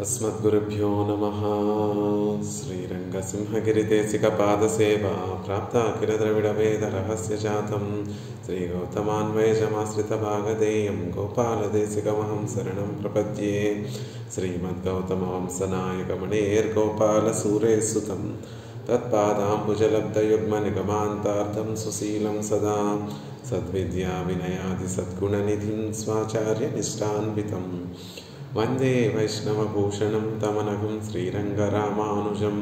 अस्मद्गुरुभ्यो नमः। श्रीरङ्गसिंहगिरिदेशिकपादसेवा प्राप्ता किलद्रविडवेदरहस्यजातं श्रीगौतमान्वयजमाश्रितभागधेयं गोपालदेशिकमहं शरणं प्रपद्ये। श्रीमद्गौतमवंशनायकमणेर्गोपालसूरेसुतं तत्पादाम्बुजलब्धयुग्मनिगमान्तार्थं सुशीलं सदा सद्विद्याविनयादिसद्गुणनिधिं स्वाचार्यनिष्ठान्वितं वंदे वैष्णवभूषणं तमनघं श्रीरङ्गरामानुजं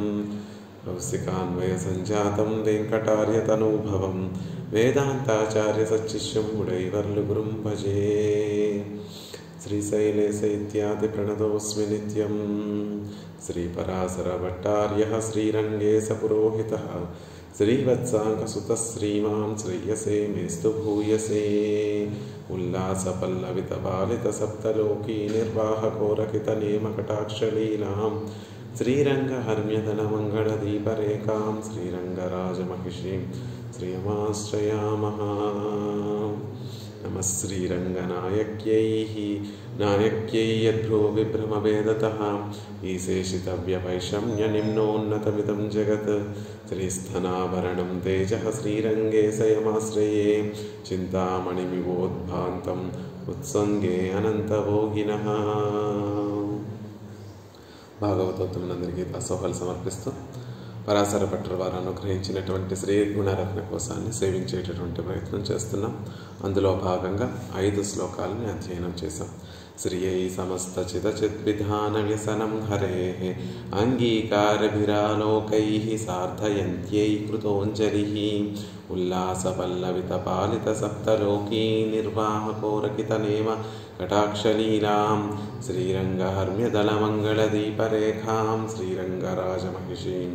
कौशिकान्वयसञ्जातं वेङ्कटार्यतनूभवं वेदान्ताचार्यसच्शिष्यं उडैवर्लुगुरुं भजे। श्रीशैलेशैत्यादिप्रणतोऽस्मि नित्यं श्रीपराशरभट्टार्यः श्रीरङ्गेशपुरोहितः श्रीवत्साङ्कसुतः श्रीमान् श्रेयसे मेस्तु भूयसे। उल्लासपल्लवितबालितसप्तलोकी निर्वाहकोरकितनेमकटाक्षलीलां श्रीरङ्गहर्म्यदलमङ्गलदीपरेखां श्रीरङ्गराजमहिषीं श्रियमाश्रयामः। नमः श्रीरङ्गनायक्यै नायक्यै यद्भ्रूविभ्रमवेदतः ईशेषितव्यवैषम्यनिम्नोन्नतमिदं जगत् श्रीस्थनाभरणं तेजः श्रीरङ्गे सयमाश्रये चिन्तामणिमिवोद्भान्तम् उत्सङ्गे अनन्तभोगिनः। భాగవతోత్తములందరికీ దాసోహాలు సమర్పిస్తూ పరాశర భట్టర్ వారు అనుగ్రహించినటువంటి శ్రీ గుణరత్న కోశాన్ని సేవించేటటువంటి ప్రయత్నం చేస్తున్నాం. అందులో భాగంగా 5 శ్లోకాలని అధ్యయనం చేశాం. శ్రియై సమస్త చిదచిద్విధాన వ్యసనం హరేః అంగీకారభిరాలోకైః సార్థయంత్యై కృతోంజలిః ఉల్లాసపల్లవితపాలిత సప్తలోకీ నిర్వాహకోరకితనేమ కటాక్షలీలాం శ్రీరంగహర్మ్యదలమంగళదీపరేఖాం శ్రీరంగరాజమహిషీం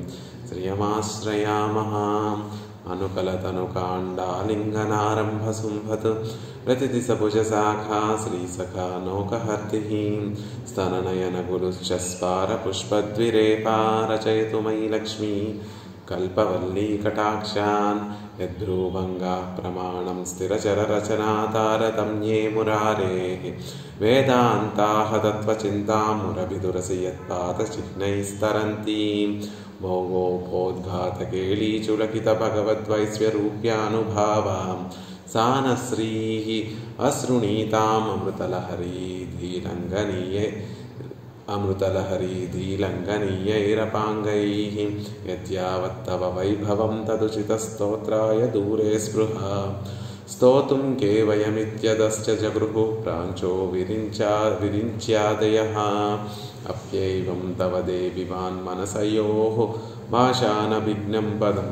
శ్రియమాశ్రయామః. అనుకలతనుకాండాలింగనారంభసుంభత్ ప్రతిదిశభుజశాఖా శ్రీసఖా నౌకహర్తిః స్తననయనగులుశ్చస్పారపుష్పద్విరేపా రచయతు మయి లక్ష్మీ కల్పవల్లీ కటాక్షాన్ యద్భ్రూభంగా ప్రమాణం స్థిరచరరచనాతారతమ్యే మురారేః వేదాంతాః తత్వచింతామురభిదురసి యత్పాదచిహ్నైస్తరంతీం భోగోపోద్ఘాతకేళీచులకిత భగవద్వైశ్వర్యూప్యానుభావాం సానశ్రీః అమృతలహరీధీలంఘనీయైరపాంగైః యద్యావత్తవ వైభవం తదుచితస్తోత్రాయ దూరే స్పృహ స్తోతుం కేవయమిత్యదశ్చ జగృహుః ప్రాంచో విరించ్యాదయః అప్యైవం తవ దేవివాన్ మనసయోః భాషానభిజ్ఞం పదం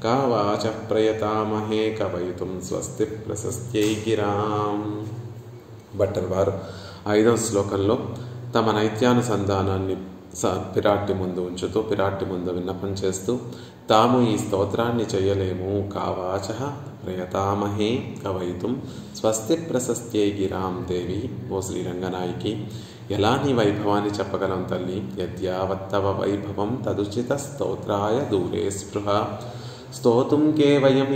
కా వాచః ప్రయతామహే కవయితుం స్వస్తి ప్రశస్త్యై గిరాం. భట్టర్ వారు 5వ శ్లోకంలో తమ నైత్యానుసంధానాన్ని పిరాట్టి ముందు ఉంచుతూ పిరాట్టి ముందు విన్నపం చేస్తూ తాము ఈ స్తోత్రాన్ని చేయలేము, కావాచః ప్రయతామహే కవయితుం స్వస్తి ప్రశస్త్యై గిరాం. దేవి, ఓ శ్రీరంగనాయకి, ఎలా నీ వైభవాన్ని చెప్పగలం తల్లి? యద్యావత్తవ వైభవం తదుచిత స్తోత్రాయ దూరే స్పృహ స్తోతుం కేవయం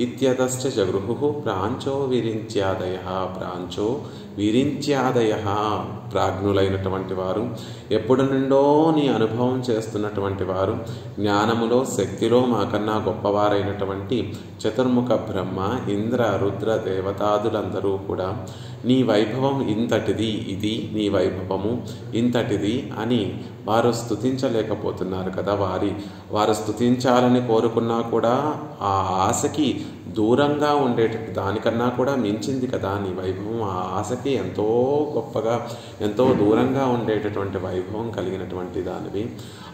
ఇత్యదశ్చ జగృహుః ప్రాంచో విరించ్యాదయః. ప్రాంచో విరించ్యాదయః ప్రాజ్ఞులైనటువంటి వారు, ఎప్పుడు నుండో నీ అనుభవం చేస్తున్నటువంటి వారు, జ్ఞానములో శక్తిలో మాకన్నా గొప్పవారైనటువంటి చతుర్ముఖ బ్రహ్మ ఇంద్ర రుద్ర దేవతాదులందరూ కూడా నీ వైభవం ఇంతటిది, ఇది నీ వైభవము ఇంతటిది అని వారు స్తుతించలేకపోతున్నారు కదా. వారు స్తుతించాలని కోరుకున్నా కూడా ఆ ఆశకి దూరంగా ఉండేటట్టు దానికన్నా కూడా మించింది కదా నీ వైభవం. ఆ ఆశకి ఎంతో గొప్పగా ఎంతో దూరంగా ఉండేటటువంటి వైభవం కలిగినటువంటి దానివి.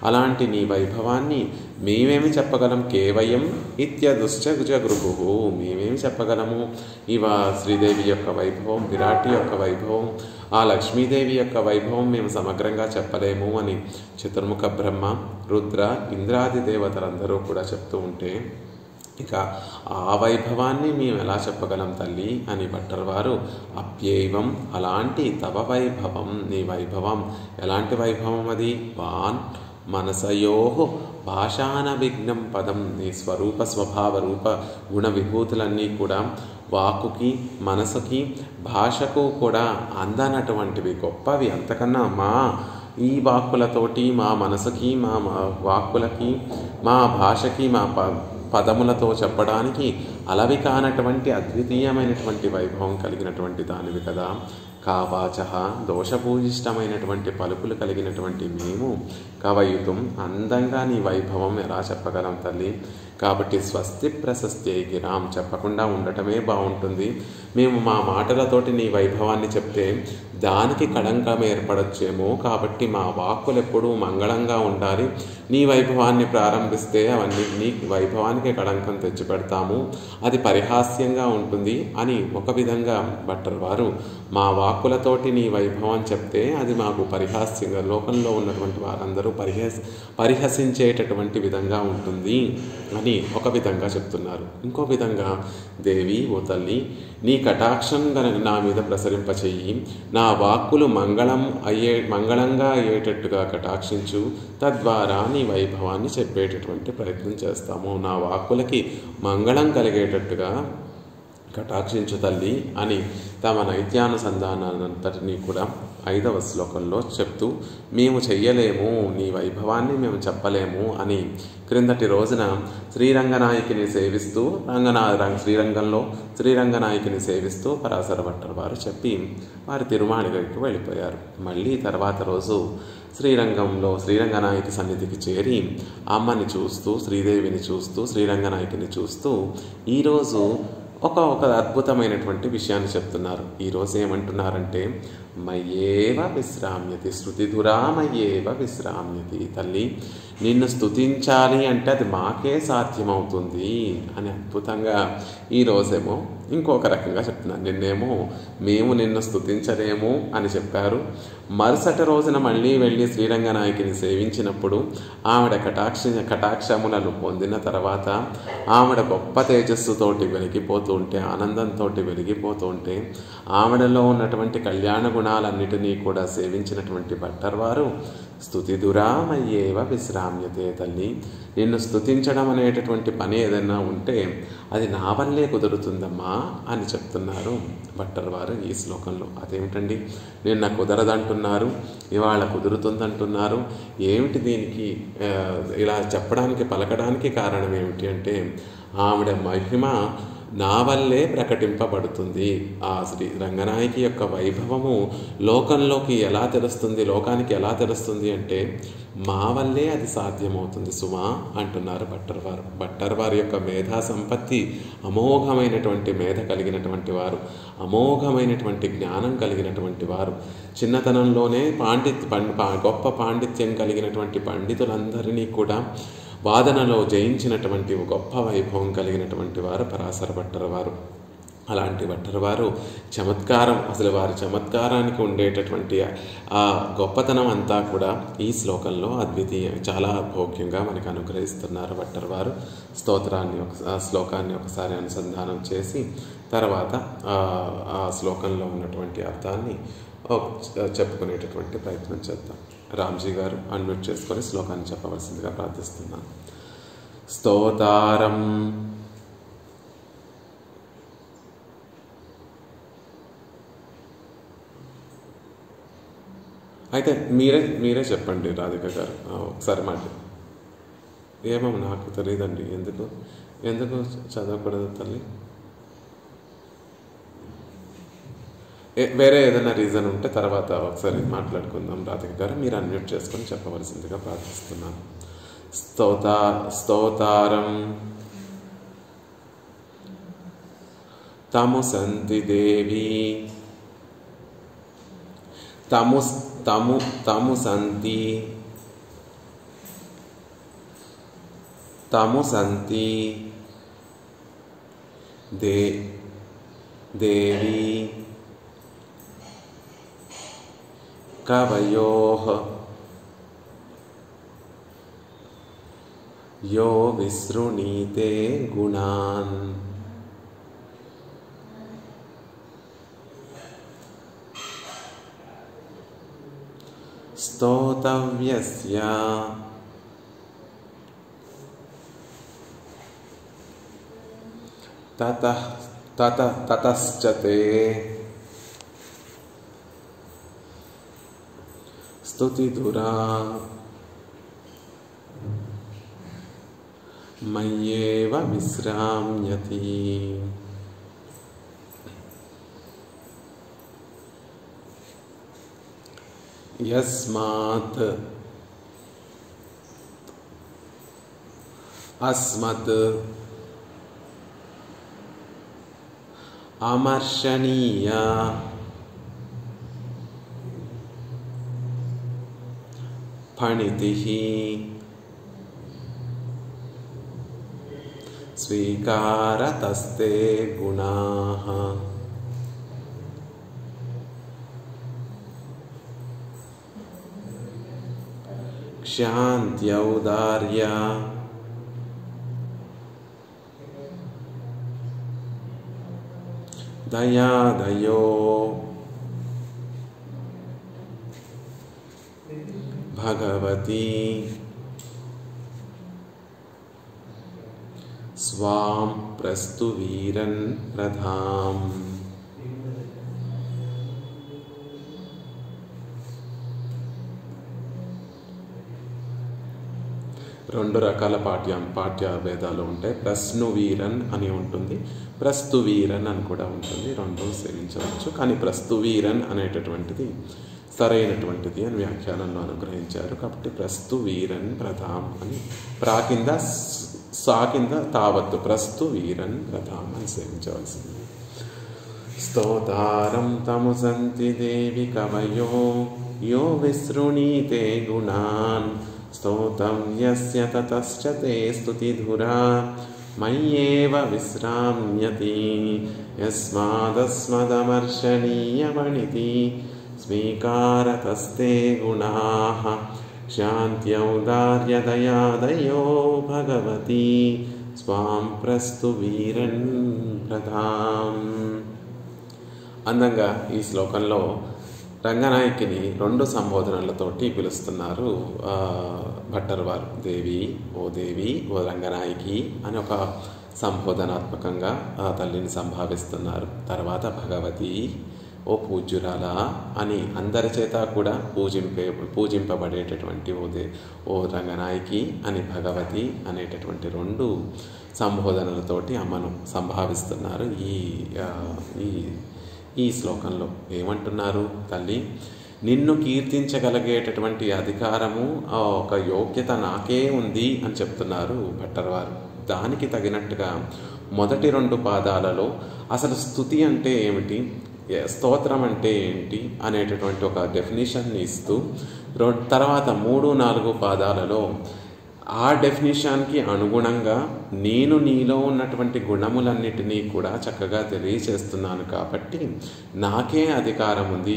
అలాంటి నీ వైభవాన్ని మేమేమి చెప్పగలం? కేవయం ఇత్యదుశ్చ జగృహుః, మేమేమి చెప్పగలము? శ్రీదేవి యొక్క వైభవం, విరాటి యొక్క వైభవం, ఆ లక్ష్మీదేవి యొక్క వైభవం మేము సమగ్రంగా చెప్పలేము అని చతుర్ముఖ బ్రహ్మ రుద్ర ఇంద్రాది దేవతలందరూ కూడా చెప్తూ ఉంటే ఇక ఆ వైభవాన్ని మేము ఎలా చెప్పగలం తల్లి అని భట్టర్ వారు అప్యైవం అలాంటి తవ వైభవం, నీ వైభవం ఎలాంటి వైభవం అది? వాన్ మనసయో భాషాన విఘ్నం పదం. నీ స్వరూప స్వభావ రూప గుణ విభూతులన్నీ కూడా వాక్కుకి మనసుకి భాషకు కూడా అందనటువంటివి, గొప్పవి. అంతకన్నా మా ఈ వాక్కులతోటి మా మనసుకి మా వాక్కులకి మా భాషకి మా పదములతో చెప్పడానికి అలవి కానటువంటి అద్వితీయమైనటువంటి వైభవం కలిగినటువంటి దానివి కదా. కావాచ దోషభూయిష్టమైనటువంటి పలుకులు కలిగినటువంటి మేము కవయుతం అందంగా నీ వైభవం ఎలా చెప్పగలం తల్లి. కాబట్టి స్వస్తి ప్రశస్తి గిరాం, చెప్పకుండా ఉండటమే బాగుంటుంది. మేము మా మాటలతోటి నీ వైభవాన్ని చెప్తే దానికి కళంకం ఏర్పడచ్చేమో, కాబట్టి మా వాక్కులు ఎప్పుడూ మంగళంగా ఉండాలి. నీ వైభవాన్ని ప్రారంభిస్తే అవన్నీ నీ వైభవానికి కళంకం తెచ్చిపెడతాము, అది పరిహాస్యంగా ఉంటుంది అని ఒక విధంగా భట్టర్ వారు మా వాక్కులతోటి నీ వైభవం చెప్తే అది మాకు పరిహాస్యంగా, లోకంలో ఉన్నటువంటి వారందరూ పరిహసించేటటువంటి విధంగా ఉంటుంది అని ఒక విధంగా చెప్తున్నారు. ఇంకో విధంగా దేవి ఓ తల్లి, నీ కటాక్షం గనక నా మీద ప్రసరింపచెయ్యి, నా వాక్కులు మంగళంగా అయ్యేటట్టుగా కటాక్షించు, తద్వారా నీ వైభవాన్ని చెప్పేటటువంటి ప్రయత్నం చేస్తాము. నా వాక్కులకి మంగళం కలిగేటట్టుగా కటాక్షించు తల్లి అని తమ నైత్యానుసంధానాన్నంతటినీ కూడా 5వ శ్లోకంలో చెప్తూ, మేము చెయ్యలేము, నీ వైభవాన్ని మేము చెప్పలేము అని క్రిందటి రోజున శ్రీరంగనాయకిని సేవిస్తూ శ్రీరంగంలో శ్రీరంగనాయకిని సేవిస్తూ పరాశర భట్టర్ వారు చెప్పి వారి తిరుమాళిగకి వెళ్ళిపోయారు. మళ్ళీ తర్వాత రోజు శ్రీరంగంలో శ్రీరంగనాయకి సన్నిధికి చేరి అమ్మని చూస్తూ, శ్రీదేవిని చూస్తూ, శ్రీరంగనాయకిని చూస్తూ ఈరోజు ఒక అద్భుతమైనటువంటి విషయాన్ని చెప్తున్నారు. ఈరోజు ఏమంటున్నారంటే, మయ్యేవ విశ్రామ్యతి శృతిధురా మయ్యేవ విశ్రామ్యతి. తల్లి, నిన్ను స్తుతించాలి అంటే అది మాకే సాధ్యమవుతుంది అని అద్భుతంగా ఈరోజేమో ఇంకొక రకంగా చెప్తున్నారు. నిన్నేమో మేము నిన్ను స్తుతించలేము అని చెప్పారు. మరుసటి రోజున మళ్ళీ వెళ్ళి శ్రీరంగనాయకిని సేవించినప్పుడు ఆవిడ కటాక్షములను పొందిన తర్వాత ఆవిడ గొప్ప తేజస్సుతోటి వెలిగిపోతూ ఉంటే, ఆనందంతో వెలిగిపోతూ ఉంటే, ఆవిడలో ఉన్నటువంటి కళ్యాణ గుణాలన్నిటినీ కూడా సేవించినటువంటి భట్టర్ వారు స్తుతిధురా మయ్యేవ విశ్రామ్యతే. తల్లి, నిన్ను స్తుతించడం అనేటటువంటి పని ఏదైనా ఉంటే అది నా వల్లే కుదురుతుందమ్మా అని చెప్తున్నారు భట్టర్ వారు ఈ శ్లోకంలో. అదేమిటండి, నిన్న కుదరదంటున్నారు, ఇవాళ కుదురుతుందంటున్నారు, ఏమిటి దీనికి ఇలా చెప్పడానికి పలకడానికి కారణం ఏమిటి అంటే, ఆవిడ మహిమ నా వల్లే ప్రకటింపబడుతుంది. ఆ శ్రీ రంగనాయకి యొక్క వైభవము లోకానికి ఎలా తెలుస్తుంది అంటే మా వల్లే అది సాధ్యమవుతుంది సుమా అంటున్నారు భట్టర్ వారు. భట్టర్ వారి యొక్క మేధా సంపత్తి అమోఘమైనటువంటి మేధ కలిగినటువంటి వారు, అమోఘమైనటువంటి జ్ఞానం కలిగినటువంటి వారు, చిన్నతనంలోనే గొప్ప పాండిత్యం కలిగినటువంటి పండితులందరినీ కూడా వాదనలో జయించినటువంటి గొప్ప వైభవం కలిగినటువంటి వారు పరాశర భట్టర్ వారు. అలాంటి భట్టర్ వారు చమత్కారం, అసలు వారి చమత్కారానికి ఉండేటటువంటి ఆ గొప్పతనం అంతా కూడా ఈ శ్లోకంలో చాలా భోగ్యంగా మనకు అనుగ్రహిస్తున్నారు భట్టర్ వారు. శ్లోకాన్ని ఒకసారి అనుసంధానం చేసి తర్వాత ఆ శ్లోకంలో ఉన్నటువంటి అర్థాన్ని చెప్పుకునేటటువంటి ప్రయత్నం చేద్దాం. రామ్జీ గారు అన్మ్యూట్ చేసుకొని శ్లోకాన్ని చెప్పవలసిందిగా ప్రార్థిస్తున్నాను. స్తోతారం అయితే మీరే చెప్పండి రాధిక గారు ఒకసారి మాట. ఏమో నాకు తెలియదండి, ఎందుకు చదవకూడదు తల్లి? వేరే ఏదైనా రీజన్ ఉంటే తర్వాత ఒకసారి మాట్లాడుకుందాం. రాధిక గారు మీరు అన్మ్యూట్ చేసుకొని చెప్పవలసిందిగా ప్రార్థిస్తున్నాను. స్తోతారం తముసంతి దేవి తముసంతి దేవి కవయోః యో విశృణీతే గుణాన్ స్తోతవ్యస్య తతశ్చతే స్తుతిధురా మయ్యేవ విశ్రామ్యతి. యస్మాత్ అస్మత్ అమర్షణీయ ఫణితిః స్వీకారతస్తే గుణాః. క్షాంత్యౌదార్య దయాదయో భగవతి స్వాం ప్రస్తువీరన్ ప్రధాం. రెండు రకాల పాఠ్య భేదాలు ఉంటాయి. ప్రశ్నువీరన్ అని ఉంటుంది, ప్రస్తువీరన్ అని కూడా ఉంటుంది. రెండు సేవించవచ్చు. కానీ ప్రస్తువీరన్ అనేటటువంటిది సరైనటువంటిది అని వ్యాఖ్యానంలో అనుగ్రహించారు. కాబట్టి ప్రస్తువీరన్ ప్రధాం అని ప్రా కింద సా కింద తావత్తు ప్రస్తువీరన్ ప్రధాం అని సేవించవలసింది. స్తోతారం తముసంతి దేవి కవయో యో విశృణీతే గుణాన్ స్తోతం యస్య తతశ్చతే స్తుతిధురా మయ్యేవ విశ్రామ్యతి. యస్మాదస్మదమర్షణీయమణితి స్వీకారతస్తే గుణాః. శాంత్యౌదార్యదయాదయో భగవతి స్వాం ప్రస్తువీరన్ ప్రధాం. అందంగా ఈ శ్లోకంలో రంగనాయకిని రెండు సంబోధనలతోటి పిలుస్తున్నారు భట్టర్ వారు. దేవి, ఓ దేవి, ఓ రంగనాయకి అని ఒక సంబోధనాత్మకంగా ఆ తల్లిని సంభావిస్తున్నారు. తర్వాత భగవతి, ఓ పూజ్యురాల అని అందరి చేత కూడా పూజింపబడేటటువంటి ఓ రంగనాయకి అని భగవతి అనేటటువంటి రెండు సంబోధనలతోటి అమ్మను సంభావిస్తున్నారు. ఈ శ్లోకంలో ఏమంటున్నారు? తల్లి, నిన్ను కీర్తించగలిగేటటువంటి అధికారము, ఒక యోగ్యత నాకే ఉంది అని చెప్తున్నారు భట్టర్ వారు. దానికి తగినట్టుగా మొదటి రెండు పాదాలలో అసలు స్తుతి అంటే ఏమిటి, స్తోత్రం అంటే ఏంటి అనేటటువంటి ఒక డెఫినేషన్ని ఇస్తూ, తర్వాత 3-4 పాదాలలో ఆ డెఫినేషన్కి అనుగుణంగా నేను నీలో ఉన్నటువంటి గుణములన్నిటినీ కూడా చక్కగా తెలియచేస్తున్నాను. కాబట్టి నాకే అధికారం ఉంది,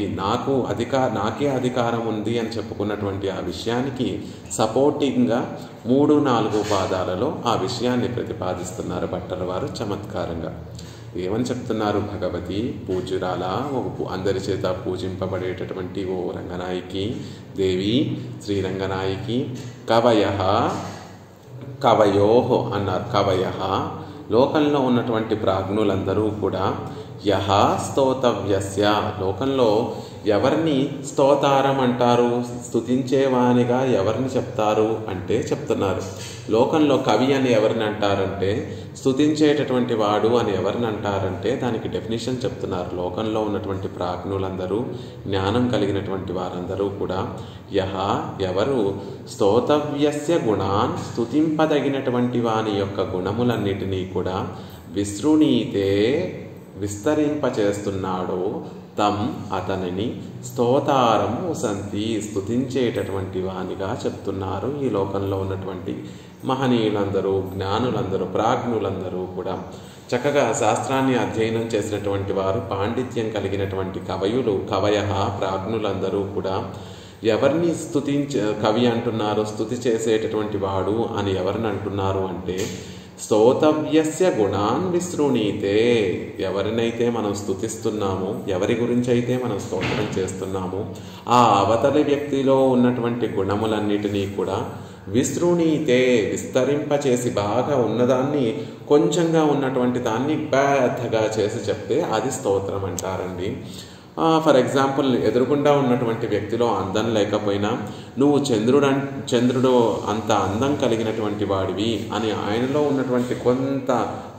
నాకే అధికారం ఉంది అని చెప్పుకున్నటువంటి ఆ విషయానికి సపోర్టింగ్గా 3-4 పాదాలలో ఆ విషయాన్ని ప్రతిపాదిస్తున్నారు భట్టర్ వారు చమత్కారంగా. ఏమని చెప్తున్నారు? భగవతి, పూజ్యురాల, అందరి చేత పూజింపబడేటటువంటి ఓ రంగనాయకి, దేవి శ్రీరంగనాయకి, కవయః, కవయోః అన్నారు. కవయః లోకంలో ఉన్నటువంటి ప్రాజ్ఞులందరూ కూడా, యః స్తోతవ్యస్య లోకంలో ఎవరిని స్తోతారం అంటారు, స్తుతించేవానిగా ఎవరిని చెప్తారు అంటే చెప్తున్నారు. లోకంలో కవి అని ఎవరిని అంటారంటే, స్తుతించేటటువంటి వాడు అని ఎవరిని అంటారంటే దానికి డెఫినేషన్ చెప్తున్నారు. లోకంలో ఉన్నటువంటి ప్రాజ్ఞులందరూ, జ్ఞానం కలిగినటువంటి వారందరూ కూడా యహ ఎవరు స్తోతవ్యస్య గుణాన్ స్తుతింపదగినటువంటి వాని యొక్క గుణములన్నిటినీ కూడా విశృణీతే విస్తరింపచేస్తున్నాడో తం అతనిని స్తోతారం ఉసంతి స్తుతించేటటువంటి వానిగా చెప్తున్నారు. ఈ లోకంలో ఉన్నటువంటి మహనీయులందరూ, జ్ఞానులందరూ, ప్రాజ్ఞులందరూ కూడా చక్కగా శాస్త్రాన్ని అధ్యయనం చేసినటువంటి వారు, పాండిత్యం కలిగినటువంటి కవయులు, కవయః ప్రాజ్ఞులందరూ కూడా ఎవరిని కవి అంటున్నారు, స్తుతి చేసేటటువంటి వాడు అని ఎవరిని అంటున్నారు అంటే, స్తోతవ్యస్య గుణాన్ విశృణీతే ఎవరినైతే మనం స్తుతిస్తున్నామో, ఎవరి గురించి అయితే మనం స్తోత్రం చేస్తున్నామో ఆ అవతలి వ్యక్తిలో ఉన్నటువంటి గుణములన్నిటినీ కూడా విశృణీతే విస్తరింపచేసి, బాగా ఉన్నదాన్ని కొంచెంగా ఉన్నటువంటి దాన్ని పెద్దగా చేసి చెప్తే అది స్తోత్రం అంటారండి. ఫర్ ఎగ్జాంపుల్, ఎదురుగుండా ఉన్నటువంటి వ్యక్తిలో అందం లేకపోయినా నువ్వు చంద్రుడు అంత అందం కలిగినటువంటి వాడివి అని ఆయనలో ఉన్నటువంటి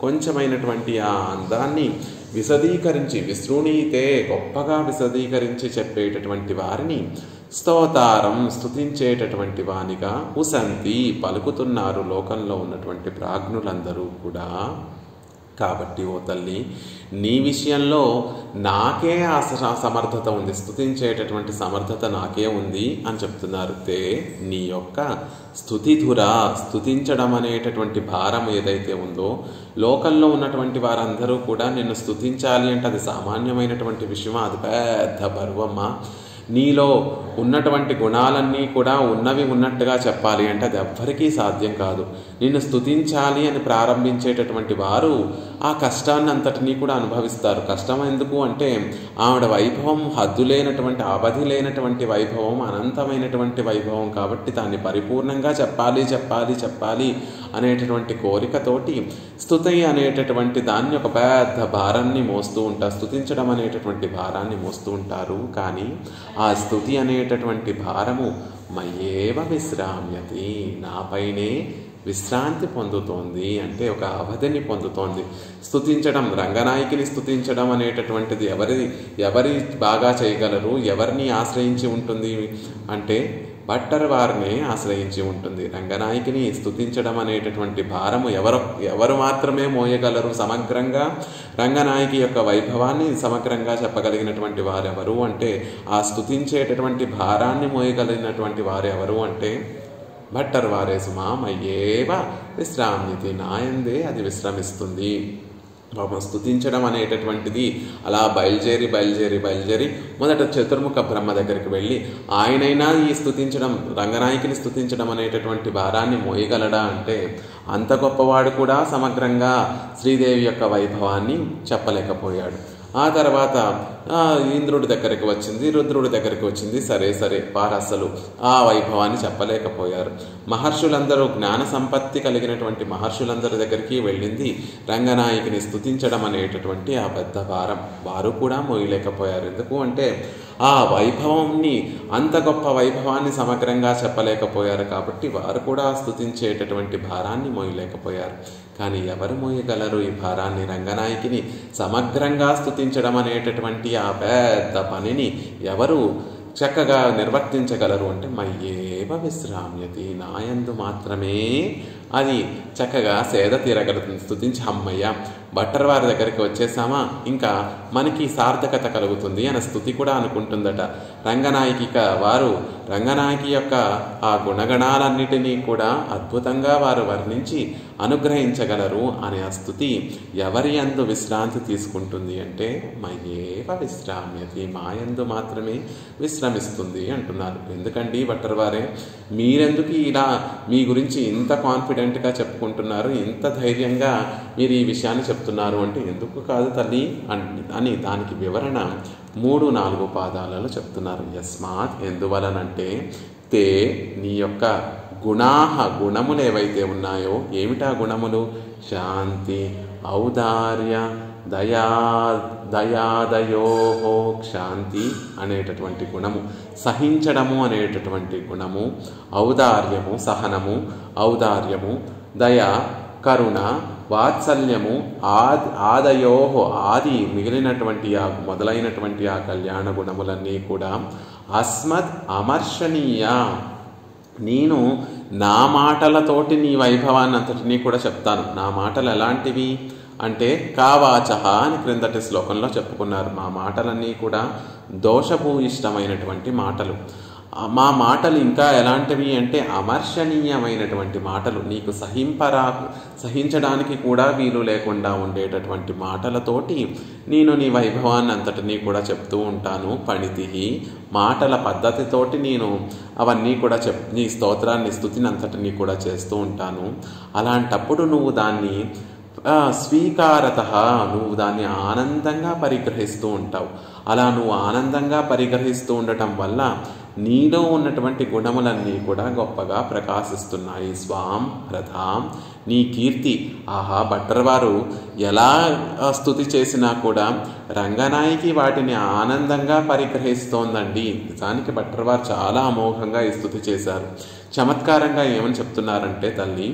కొంచెమైనటువంటి ఆ అందాన్ని విశదీకరించి, విశృణీతే గొప్పగా విశదీకరించి చెప్పేటటువంటి వారిని స్తోతారం, స్తుతించేటటువంటి వానిగా ఉసంతి పలుకుతున్నారు లోకంలో ఉన్నటువంటి ప్రాజ్ఞులందరూ కూడా. కాబట్టి ఓ తల్లి, నీ విషయంలో నాకే ఆ సమర్థత ఉంది, స్తుతించేటటువంటి సమర్థత నాకే ఉంది అని చెప్తున్నారు. నీ యొక్క స్తుతిధురా, స్తుతించడం అనేటటువంటి భారం ఏదైతే ఉందో, లోకంలో ఉన్నటువంటి వారందరూ కూడా నిన్ను స్తుతించాలి అంటే అది సామాన్యమైనటువంటి విషయం, అది పెద్ద బరువమ్మ. నీలో ఉన్నటువంటి గుణాలన్నీ కూడా ఉన్నవి ఉన్నట్టుగా చెప్పాలి అంటే అది ఎవ్వరికీ సాధ్యం కాదు. నిన్ను స్తుతించాలి అని ప్రారంభించేటటువంటి వారు ఆ కష్టాన్ని అంతటినీ కూడా అనుభవిస్తారు. కష్టం ఎందుకు అంటే ఆవిడ వైభవం హద్దులేనటువంటి, అవధి లేనటువంటి వైభవం, అనంతమైనటువంటి వైభవం. కాబట్టి దాన్ని పరిపూర్ణంగా చెప్పాలి అనేటటువంటి కోరికతోటి స్తుతి అనేటటువంటి దాన్ని ఒక పెద్ద భారాన్ని మోస్తూ ఉంటారు, స్తుతించడం అనేటటువంటి భారాన్ని మోస్తూ ఉంటారు. కానీ ఆ స్తుతి అనేటటువంటి భారము మయేవ విశ్రామ్యతి, నాపైనే విశ్రాంతి పొందుతోంది, అంటే ఒక అవధిని పొందుతోంది. స్తుతించడం, రంగనాయకిని స్తుతించడం అనేటటువంటిది ఎవరి బాగా చేయగలరు, ఎవరిని ఆశ్రయించి ఉంటుంది అంటే భట్టర్ వారిని ఆశ్రయించి ఉంటుంది. రంగనాయకిని స్తుతించడం అనేటటువంటి భారము ఎవరు మాత్రమే మోయగలరు? సమగ్రంగా రంగనాయకి యొక్క వైభవాన్ని సమగ్రంగా చెప్పగలిగినటువంటి వారెవరు అంటే, ఆ స్తుతించేటటువంటి భారాన్ని మోయగలిగినటువంటి వారెవరు అంటే భట్టర్ వారే. సుమా మయ్యేవ విశ్రామ్యతి, నాయందే అది విశ్రమిస్తుంది. స్తుతించడం అనేటటువంటిది అలా బయలుదేరి మొదట చతుర్ముఖ బ్రహ్మ దగ్గరికి వెళ్ళి ఆయనైనా ఈ స్తుతించడం, రంగనాయకిని స్తుతించడం అనేటటువంటి భారాన్ని మోయగలడా అంటే అంత గొప్పవాడు కూడా సమగ్రంగా శ్రీదేవి యొక్క వైభవాన్ని చెప్పలేకపోయాడు. ఆ తర్వాత ఇంద్రుడి దగ్గరికి వచ్చింది, రుద్రుడి దగ్గరికి వచ్చింది. సరే వారు అసలు ఆ వైభవాన్ని చెప్పలేకపోయారు. మహర్షులందరూ, జ్ఞాన సంపత్తి కలిగినటువంటి మహర్షులందరి దగ్గరికి వెళ్ళింది రంగనాయకిని స్తుతించడం అనేటటువంటి ఆ పెద్ద భారం. వారు కూడా మోయలేకపోయారు. ఎందుకు అంటే ఆ వైభవాన్ని, అంత గొప్ప వైభవాన్ని సమగ్రంగా చెప్పలేకపోయారు. కాబట్టి వారు కూడా స్తుతించేటటువంటి భారాన్ని మోయలేకపోయారు. కానీ ఎవరు మోయగలరు ఈ భారాన్ని? రంగనాయకిని సమగ్రంగా స్తుతించడం అనేటటువంటి ఆ పెద్ద పనిని ఎవరు చక్కగా నిర్వర్తించగలరు అంటే మయ్యేవ విశ్రామ్యతి, నాయందు మాత్రమే అది చక్కగా సేద తీరగలుగుతుంది. స్తుతించి అమ్మయ్య భట్టర్ వారి దగ్గరికి వచ్చేసామా, ఇంకా మనకి సార్థకత కలుగుతుంది అనే స్తుతి కూడా అనుకుంటుందట. రంగనాయకి యొక్క ఆ గుణగణాలన్నిటినీ కూడా అద్భుతంగా వారు వర్ణించి అనుగ్రహించగలరు అనే ఆ స్తుతి ఎవరి యందు విశ్రాంతి తీసుకుంటుంది అంటే మయేవ విశ్రామ్యతి, మాయందు మాత్రమే విశ్రమిస్తుంది అంటున్నారు. ఎందుకండి భట్టర్ వారే, మీరెందుకు ఇలా మీ గురించి ఇంత కాన్ఫిడెంట్గా చెప్పుకుంటున్నారు, ఇంత ధైర్యంగా మీరు ఈ విషయాన్ని చెప్తున్నారు అంటే ఎందుకు కాదు తల్లి అని దానికి వివరణ 3-4 పాదాలలో చెప్తున్నారు. యస్మాత్, ఎందువలనంటే నీ యొక్క గుణములు ఏవైతే ఉన్నాయో, ఏమిటా గుణములు? శాంతి, ఔదార్య, దయాదయో, శాంతి అనేటటువంటి గుణము, సహించడము అనేటటువంటి గుణము, ఔదార్యము, సహనము, ఔదార్యము, దయ, కరుణ, వాత్సల్యము, ఆదయో, ఆది మిగిలినటువంటి ఆ మొదలైనటువంటి ఆ కళ్యాణ గుణములన్నీ కూడా అస్మత్ అమర్షణీయ, నేను నా మాటలతోటి నీ వైభవాన్ని అంతటినీ కూడా చెప్తాను. నా మాటలు ఎలాంటివి అంటే కావాచహ అని క్రిందటి శ్లోకంలో చెప్పుకున్నారు. మా మాటలన్నీ కూడా దోషభూయిష్టమైనటువంటి మాటలు. మా మాటలు ఇంకా ఎలాంటివి అంటే అమర్షణీయమైనటువంటి మాటలు, నీకు సహించడానికి కూడా వీలు లేకుండా ఉండేటటువంటి మాటలతోటి నేను నీ వైభవాన్ని అంతటినీ కూడా చెప్తూ ఉంటాను. పణితి, మాటల పద్ధతితోటి నేను అవన్నీ కూడా నీ స్తోత్రాన్ని, స్తుతిని అంతటినీ కూడా చేస్తూ ఉంటాను. అలాంటప్పుడు నువ్వు దాన్ని స్వీకారత, నువ్వు దాన్ని ఆనందంగా పరిగ్రహిస్తూ ఉంటావు. అలా నువ్వు ఆనందంగా పరిగ్రహిస్తూ ఉండటం వల్ల నీలో ఉన్నటువంటి గుణములన్నీ కూడా గొప్పగా ప్రకాశిస్తున్నాయి. స్వాం ప్రధాం, నీ కీర్తి. ఆహా, భట్టర్ వారు ఎలా స్తుతి చేసినా కూడా రంగనాయకి వాటిని ఆనందంగా పరిగ్రహిస్తోందండి. నిజానికి భట్టర్ వారు చాలా అమోఘంగా ఈ స్తుతి చేశారు. చమత్కారంగా ఏమని చెప్తున్నారంటే, తల్లి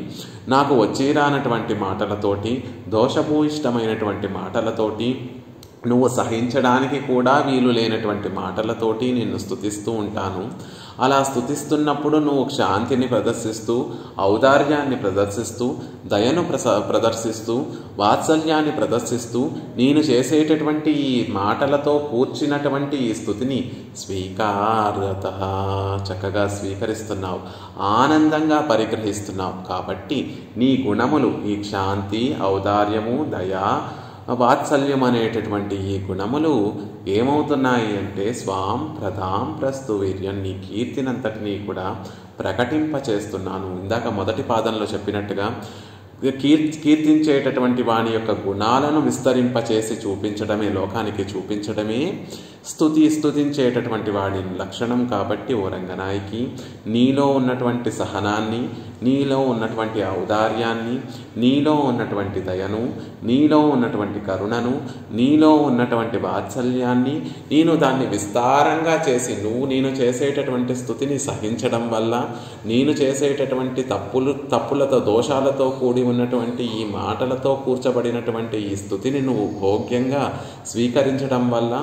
నాకు వచ్చి రానటువంటి మాటలతోటి, దోషభూయిష్టమైనటువంటి మాటలతోటి, నువ్వు సహించడానికి కూడా వీలు లేనటువంటి మాటలతోటి నిన్ను స్తుతిస్తూ ఉంటాను. అలా స్తుతిస్తున్నప్పుడు నువ్వు శాంతిని ప్రదర్శిస్తూ, ఔదార్యాన్ని ప్రదర్శిస్తూ, దయను ప్రదర్శిస్తూ, వాత్సల్యాన్ని ప్రదర్శిస్తూ, నేను చేసేటటువంటి ఈ మాటలతో కూర్చినటువంటి ఈ స్తుతిని స్వీకారత చక్కగా స్వీకరిస్తున్నావు, ఆనందంగా పరిగ్రహిస్తున్నావు. కాబట్టి నీ గుణములు, ఈ శాంతి, ఔదార్యము, దయా, వాత్సల్యం అనేటటువంటి ఈ గుణములు ఏమవుతున్నాయి అంటే స్వాం ప్రధాం ప్రస్తు వీర్యం, నీ కీర్తినంతటినీ కూడా ప్రకటింపచేస్తున్నాను. ఇందాక మొదటి పాదంలో చెప్పినట్టుగా కీర్తించేటటువంటి వాని యొక్క గుణాలను విస్తరింపచేసి చూపించడమే, లోకానికి చూపించడమే స్తుతించేటటువంటి వాడి లక్షణం. కాబట్టి ఓ రంగనాయకి, నీలో ఉన్నటువంటి సహనాన్ని, నీలో ఉన్నటువంటి ఔదార్యాన్ని, నీలో ఉన్నటువంటి దయను, నీలో ఉన్నటువంటి కరుణను, నీలో ఉన్నటువంటి వాత్సల్యాన్ని నేను దాన్ని విస్తారంగా చేసి, నేను చేసేటటువంటి స్తుతిని సహించడం వల్ల, నేను చేసేటటువంటి తప్పులతో దోషాలతో కూడి ఉన్నటువంటి ఈ మాటలతో కూర్చబడినటువంటి ఈ స్తుతిని నువ్వు భోగ్యంగా స్వీకరించడం వల్ల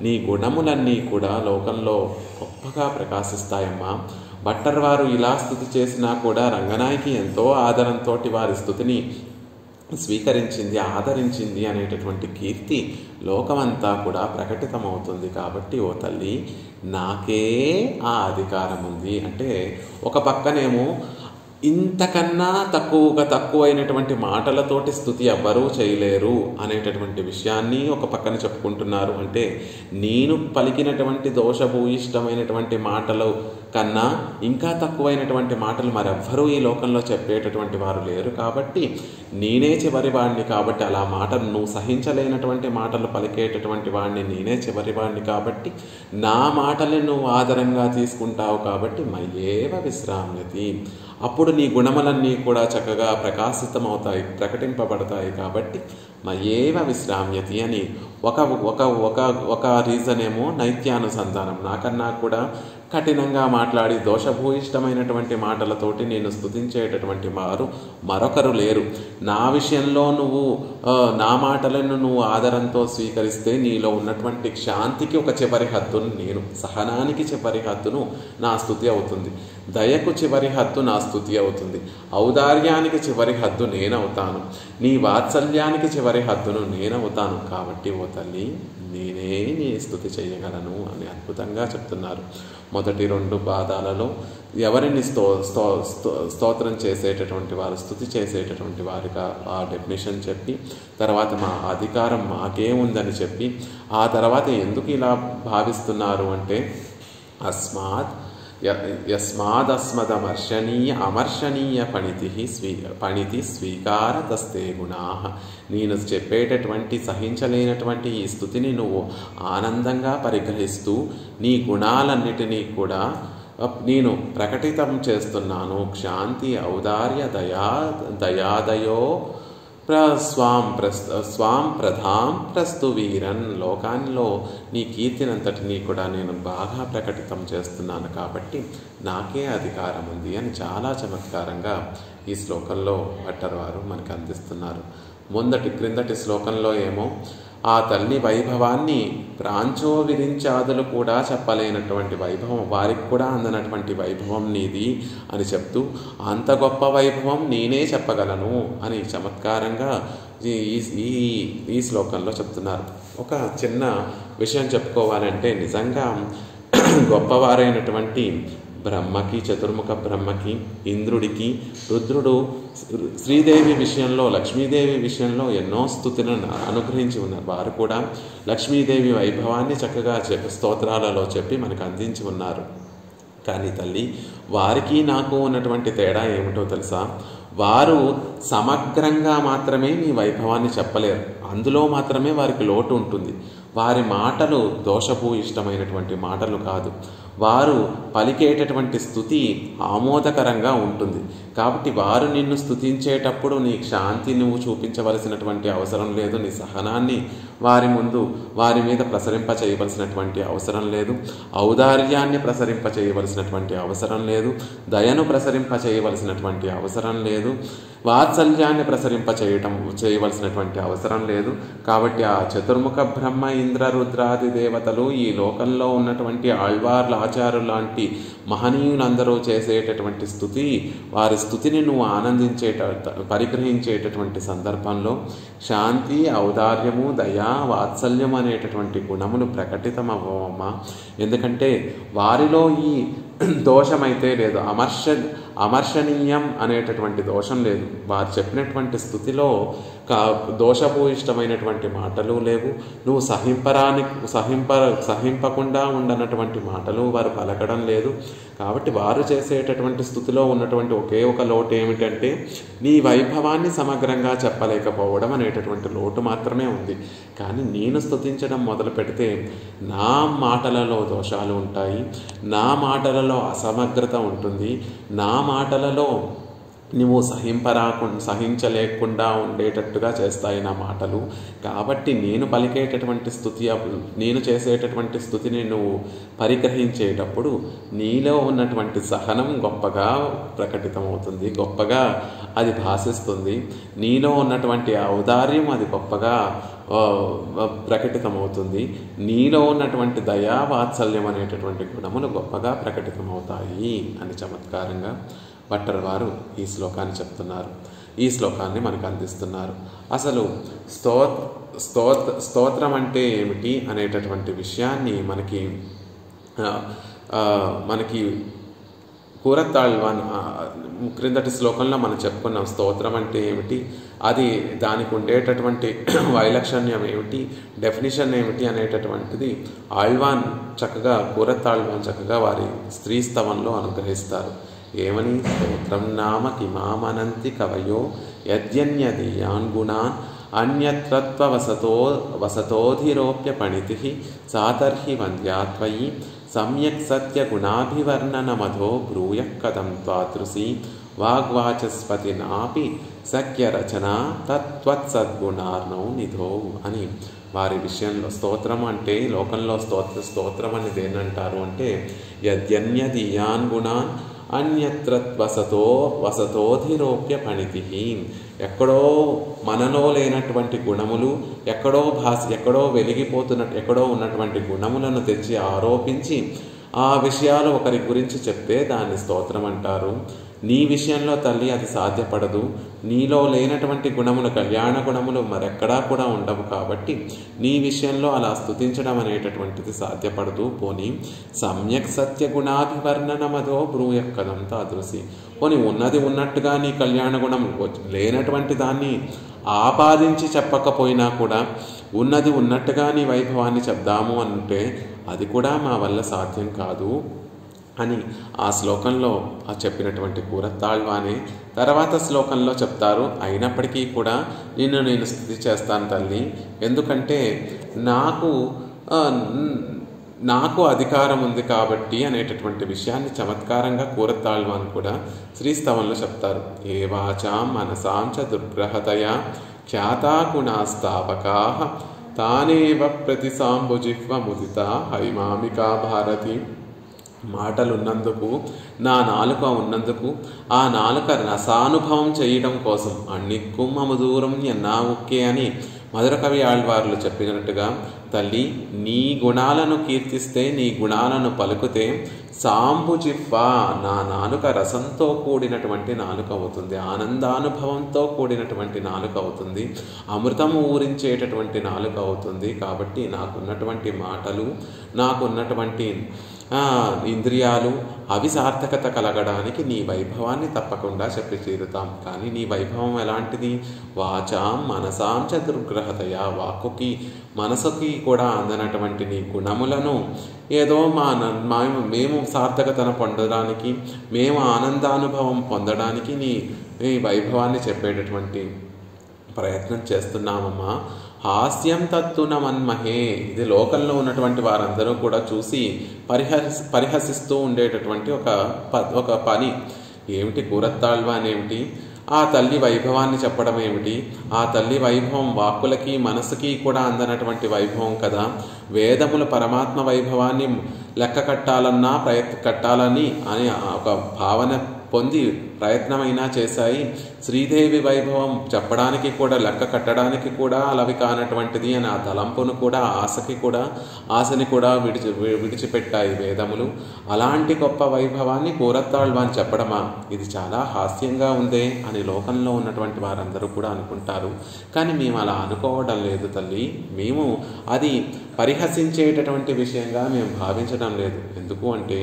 నీ గుణములన్నీ కూడా లోకంలో గొప్పగా ప్రకాశిస్తాయమ్మా. భట్టర్ వారు ఇలా స్తుతి చేసినా కూడా రంగనాయకి ఎంతో ఆదరంతో వారి స్తుతిని స్వీకరించింది, ఆదరించింది అనేటటువంటి కీర్తి లోకమంతా కూడా ప్రకటితమవుతుంది. కాబట్టి ఓ తల్లి, నాకే ఆ అధికారం ఉంది అంటే, ఒక పక్కనేమో ఇంతకన్నా తక్కువైనటువంటి మాటలతోటి స్తుతి ఎవ్వరూ చేయలేరు అనేటటువంటి విషయాన్ని ఒక పక్కన చెప్పుకుంటున్నారు. అంటే నేను పలికినటువంటి దోషభూయిష్టమైనటువంటి మాటలు కన్నా ఇంకా తక్కువైనటువంటి మాటలు మరెవ్వరూ ఈ లోకంలో చెప్పేటటువంటి వారు లేరు. కాబట్టి నేనే చివరి వాడిని. కాబట్టి అలా మాటలు నువ్వు సహించలేనటువంటి మాటలు పలికేటటువంటి వాడిని నేనే చివరి వాడిని. కాబట్టి నా మాటల్ని నువ్వు ఆదరంగా తీసుకుంటావు. కాబట్టి మయేవ విశ్రామ్యతి, అప్పుడు నీ గుణములన్నీ కూడా చక్కగా ప్రకాశితమవుతాయి, ప్రకటింపబడతాయి. కాబట్టి మయేవ విశ్రామ్యతి అని ఒక రీజన్ ఏమో నైత్యానుసంధానం. నాకన్నా కూడా కఠినంగా మాట్లాడి దోషభూయిష్టమైనటువంటి మాటలతోటి నేను స్తుతించేటటువంటి వారు మరొకరు లేరు. నా విషయంలో నువ్వు నా మాటలను నువ్వు ఆదరంతో స్వీకరిస్తే నీలో ఉన్నటువంటి శాంతికి ఒక చివరి హద్దును నేను, సహనానికి చివరి హద్దును నా స్తుతి అవుతుంది, దయకు చివరి హద్దు నా స్తుతి అవుతుంది, ఔదార్యానికి చివరి హద్దు నేనవుతాను, నీ వాత్సల్యానికి చివరి హద్దును నేనవుతాను. కాబట్టి ఓ తల్లి, నేనే నీ స్తుతి చేయగలను అని అద్భుతంగా చెప్తున్నారు. మొదటి 2 పాదాలలో ఎవరిని స్తోత్రం చేసేటటువంటి వారు, స్తుతి చేసేటటువంటి వారిగా ఆ డెఫినేషన్ చెప్పి, తర్వాత మా అధికారం మాకే ఉందని చెప్పి, ఆ తర్వాత ఎందుకు ఇలా భావిస్తున్నారు అంటే అమర్షణీయ పణితి స్వీకారతస్తే గుణా. నేను చెప్పేటటువంటి సహించలేనటువంటి ఈ స్థుతిని నువ్వు ఆనందంగా పరిగ్రహిస్తూ నీ గుణాలన్నిటినీ కూడా నేను ప్రకటితం చేస్తున్నాను. శాంతి, ఔదార్య, దయాదయో స్వాం ప్రధాం ప్రస్తు వీరన్. లోకాల్లో నీ కీర్తినంతటినీ కూడా నేను బాగా ప్రకటితం చేస్తున్నాను. కాబట్టి నాకే అధికారం ఉంది అని చాలా చమత్కారంగా ఈ శ్లోకంలో భట్టర్ వారు మనకు అందిస్తున్నారు. క్రిందటి శ్లోకంలో ఏమో ఆ తల్లి వైభవాన్ని ప్రాంచో విరించాదులు కూడా చెప్పలేనటువంటి వైభవం, వారికి కూడా అందనటువంటి వైభవం నీది అని చెప్తూ, అంత గొప్ప వైభవం నేనే చెప్పగలను అని చమత్కారంగా ఈ శ్లోకంలో చెప్తున్నారు. ఒక చిన్న విషయం చెప్పుకోవాలంటే, నిజంగా గొప్పవారైనటువంటి బ్రహ్మకి, చతుర్ముఖ బ్రహ్మకి, ఇంద్రుడికి, రుద్రుడు శ్రీదేవి విషయంలో, లక్ష్మీదేవి విషయంలో ఎన్నో స్తుతులను అనుగ్రహించి ఉన్నారు. వారు కూడా లక్ష్మీదేవి వైభవాన్ని చక్కగా స్తోత్రాలలో చెప్పి మనకు అందించి ఉన్నారు. కానీ తల్లి, వారికి నాకు ఉన్నటువంటి తేడా ఏమిటో తెలుసా? వారు సమగ్రంగా మాత్రమే నీ వైభవాన్ని చెప్పలేరు, అందులో మాత్రమే వారికి లోటు ఉంటుంది. వారి మాటలు దోషభూయిష్టమైనటువంటి మాటలు కాదు. వారు పలికేటటువంటి స్థుతి ఆమోదకరంగా ఉంటుంది. కాబట్టి వారు నిన్ను స్తుతించేటప్పుడు నీ శాంతి నువ్వు చూపించవలసినటువంటి అవసరం లేదు, నీ సహనాన్ని వారి మీద ప్రసరింప చేయవలసినటువంటి అవసరం లేదు, ఔదార్యాన్ని ప్రసరింప చేయవలసినటువంటి అవసరం లేదు, దయను ప్రసరింప చేయవలసినటువంటి అవసరం లేదు, వాత్సల్యాన్ని ప్రసరింప చేయవలసినటువంటి అవసరం లేదు. కాబట్టి ఆ చతుర్ముఖ బ్రహ్మ ఇంద్ర రుద్రాది దేవతలు, ఈ లోకంలో ఉన్నటువంటి ఆళ్వార్ల ఆచార్యులు లాంటి మహనీయులందరూ చేసేటటువంటి స్థుతి, వారి స్థుతిని నువ్వు పరిగ్రహించేటటువంటి సందర్భంలో శాంతి, ఔదార్యము, దయ, వాత్సల్యం అనేటటువంటి గుణములు ప్రకటితమవ్వమ్మా. ఎందుకంటే వారిలో ఈ దోషమైతే లేదు, అమర్శనీయం అనేటటువంటి దోషం లేదు. వారు చెప్పినటువంటి స్థుతిలో దోషభూయిష్టమైనటువంటి మాటలు లేవు. నువ్వు సహింపకుండా ఉండనటువంటి మాటలు వారు పలకడం లేదు. కాబట్టి వారు చేసేటటువంటి స్థుతిలో ఉన్నటువంటి ఒకే ఒక లోటు ఏమిటంటే నీ వైభవాన్ని సమగ్రంగా చెప్పలేకపోవడం అనేటటువంటి లోటు మాత్రమే ఉంది. కానీ నేను స్తుతించడం మొదలు పెడితే నా మాటలలో దోషాలు ఉంటాయి, నా మాటలలో అసమగ్రత ఉంటుంది, నా మాటలలో నువ్వు సహించలేకుండా ఉండేటట్టుగా చేస్తాయి నా మాటలు. కాబట్టి నేను పలికేటటువంటి స్థుతి, నేను చేసేటటువంటి స్థుతిని నువ్వు పరిగ్రహించేటప్పుడు నీలో ఉన్నటువంటి సహనం గొప్పగా ప్రకటితమవుతుంది, గొప్పగా అది భాషిస్తుంది. నీలో ఉన్నటువంటి ఔదార్యం అది గొప్పగా ప్రకటితమవుతుంది. నీలో ఉన్నటువంటి దయా వాత్సల్యం అనేటటువంటి గుణములు గొప్పగా ప్రకటితమవుతాయి అని చమత్కారంగా భట్టర్ వారు ఈ శ్లోకాన్ని చెప్తున్నారు. ఈ శ్లోకాన్ని మనకు అందిస్తున్నారు. అసలు స్తోత్రం అంటే ఏమిటి అనేటటువంటి విషయాన్ని మనకి కూరత్తాళ్వాన్ క్రిందటి శ్లోకంలో మనం చెప్పుకున్నాం. స్తోత్రం అంటే ఏమిటి, అది దానికి ఉండేటటువంటి వైలక్షణ్యం ఏమిటి, డెఫినిషన్ ఏమిటి అనేటటువంటిది కూరత్తాళ్వాన్ చక్కగా వారి స్త్రీస్తవంలో అనుగ్రహిస్తారు. ఏమని? స్తోత్రం నామ కిమామనంతి కవయో యద్యన్యదీయాన్ గుణాన్ అన్యత్రత్వ వసతోధిరోప్య పణితి సాతర్హి వంద్యాత్వయి సమ్యక్ సత్య గుణాభివర్ణనమధో బ్రూయః కథం త్వాదృశీ వాగ్వాచస్పతి నాపి సఖ్య రచన తత్వత్సద్గుణార్ణౌ నిధో అని వారి విషయంలో స్తోత్రం అంటే లోకంలో స్తోత్రం అని దేనంటారు అంటే యద్యన్యదీయాన్ గుణాన్ అన్యత్ర వసతోధిరోప్య పణితి. ఎక్కడో మనలో లేనటువంటి గుణములు, ఎక్కడో వెలిగిపోతున్నట్టు ఎక్కడో ఉన్నటువంటి గుణములను తెచ్చి ఆరోపించి ఆ విషయాలు ఒకరి గురించి చెప్తే దాన్ని స్తోత్రం అంటారు. నీ విషయంలో తల్లి అది సాధ్యపడదు. నీలో లేనటువంటి గుణములు, కళ్యాణ గుణములు మరెక్కడా కూడా ఉండవు. కాబట్టి నీ విషయంలో అలా స్తుతించడం అనేటటువంటిది సాధ్యపడదు. పోనీ సమ్యక్ సత్య గుణాభివర్ణనమదో బ్రూయః కథం తాదృశీ. పోనీ ఉన్నది ఉన్నట్టుగా నీ కళ్యాణ గుణం, లేనటువంటి దాన్ని ఆపాదించి చెప్పకపోయినా కూడా ఉన్నది ఉన్నట్టుగా నీ వైభవాన్ని చెప్దాము అంటే అది కూడా మా వల్ల సాధ్యం కాదు అని ఆ శ్లోకంలో చెప్పినటువంటి కూరత్తాళ్వానే తర్వాత శ్లోకంలో చెప్తారు. అయినప్పటికీ కూడా నేను స్తుతి చేస్తాను తల్లి, ఎందుకంటే నాకు అధికారం ఉంది కాబట్టి అనేటటువంటి విషయాన్ని చమత్కారంగా కూరత్తాళ్వాన్ కూడా శ్రీస్తవంలో చెప్తారు. ఏ వాచాం మనసాం చ దుర్గ్రహతయా ఖ్యాతా గుణాస్తాపకా తానేవ ప్రతిసాంబుజిహ్వ ముదిత హైమామికా భారతి. మాటలున్నందుకు, నా నాలుక ఉన్నందుకు, ఆ నాలుక రసానుభవం చేయడం కోసం అణిక్కుం అముదూరం ఎన్నా ఉక్కే అని మధుర కవి ఆళ్వార్లు చెప్పినట్టుగా తల్లి నీ గుణాలను కీర్తిస్తే, నీ గుణాలను పలుకుతే సాంబుజిహ్వ, నా నాలుక రసంతో కూడినటువంటి నాలుక అవుతుంది, ఆనందానుభవంతో కూడినటువంటి నాలుక అవుతుంది, అమృతము ఊరించేటటువంటి నాలుక అవుతుంది. కాబట్టి నాకున్నటువంటి మాటలు, నాకున్నటువంటి ఇంద్రియాలు అవి సార్థకత కలగడానికి నీ వైభవాన్ని తప్పకుండా చెప్పి తీరుతాం. కానీ నీ వైభవం ఎలాంటిది? వాచాం మనసాం చ దుర్గ్రహతయా, వాక్కుకి మనసుకి కూడా అందనటువంటి నీ గుణములను ఏదో మేము సార్థకతను పొందడానికి, మేము ఆనందానుభవం పొందడానికి నీ వైభవాన్ని చెప్పేటటువంటి ప్రయత్నం చేస్తున్నామమ్మా. హాస్యం తత్తు న మన్మహే. ఇది లోకంలో ఉన్నటువంటి వారందరూ కూడా చూసి పరిహసిస్తూ ఉండేటటువంటి ఒక పని ఏమిటి? కూరత్తాళ్వాన్ ఏమిటి? ఆ తల్లి వైభవాన్ని చెప్పడం ఏమిటి? ఆ తల్లి వైభవం వాక్కులకి మనసుకి కూడా అందనటువంటి వైభవం కదా. వేదములు పరమాత్మ వైభవాన్ని లెక్క కట్టాలని అని ఒక భావన పొంది ప్రయత్నమైనా చేశాయి. శ్రీదేవి వైభవం చెప్పడానికి కూడా, లెక్క కట్టడానికి కూడా అలవి కానటువంటిది అని ఆ తలంపును కూడా, ఆశని కూడా విడిచిపెట్టాయి వేదములు. అలాంటి గొప్ప వైభవాన్ని కూరత్తాళ్వాన్ చెప్పడమా? ఇది చాలా హాస్యంగా ఉందే అని లోకంలో ఉన్నటువంటి వారందరూ కూడా అనుకుంటారు. కానీ మేము అలా అనుకోవడం లేదు తల్లి. మేము అది పరిహసించేటటువంటి విషయంగా మేము భావించడం లేదు. ఎందుకు అంటే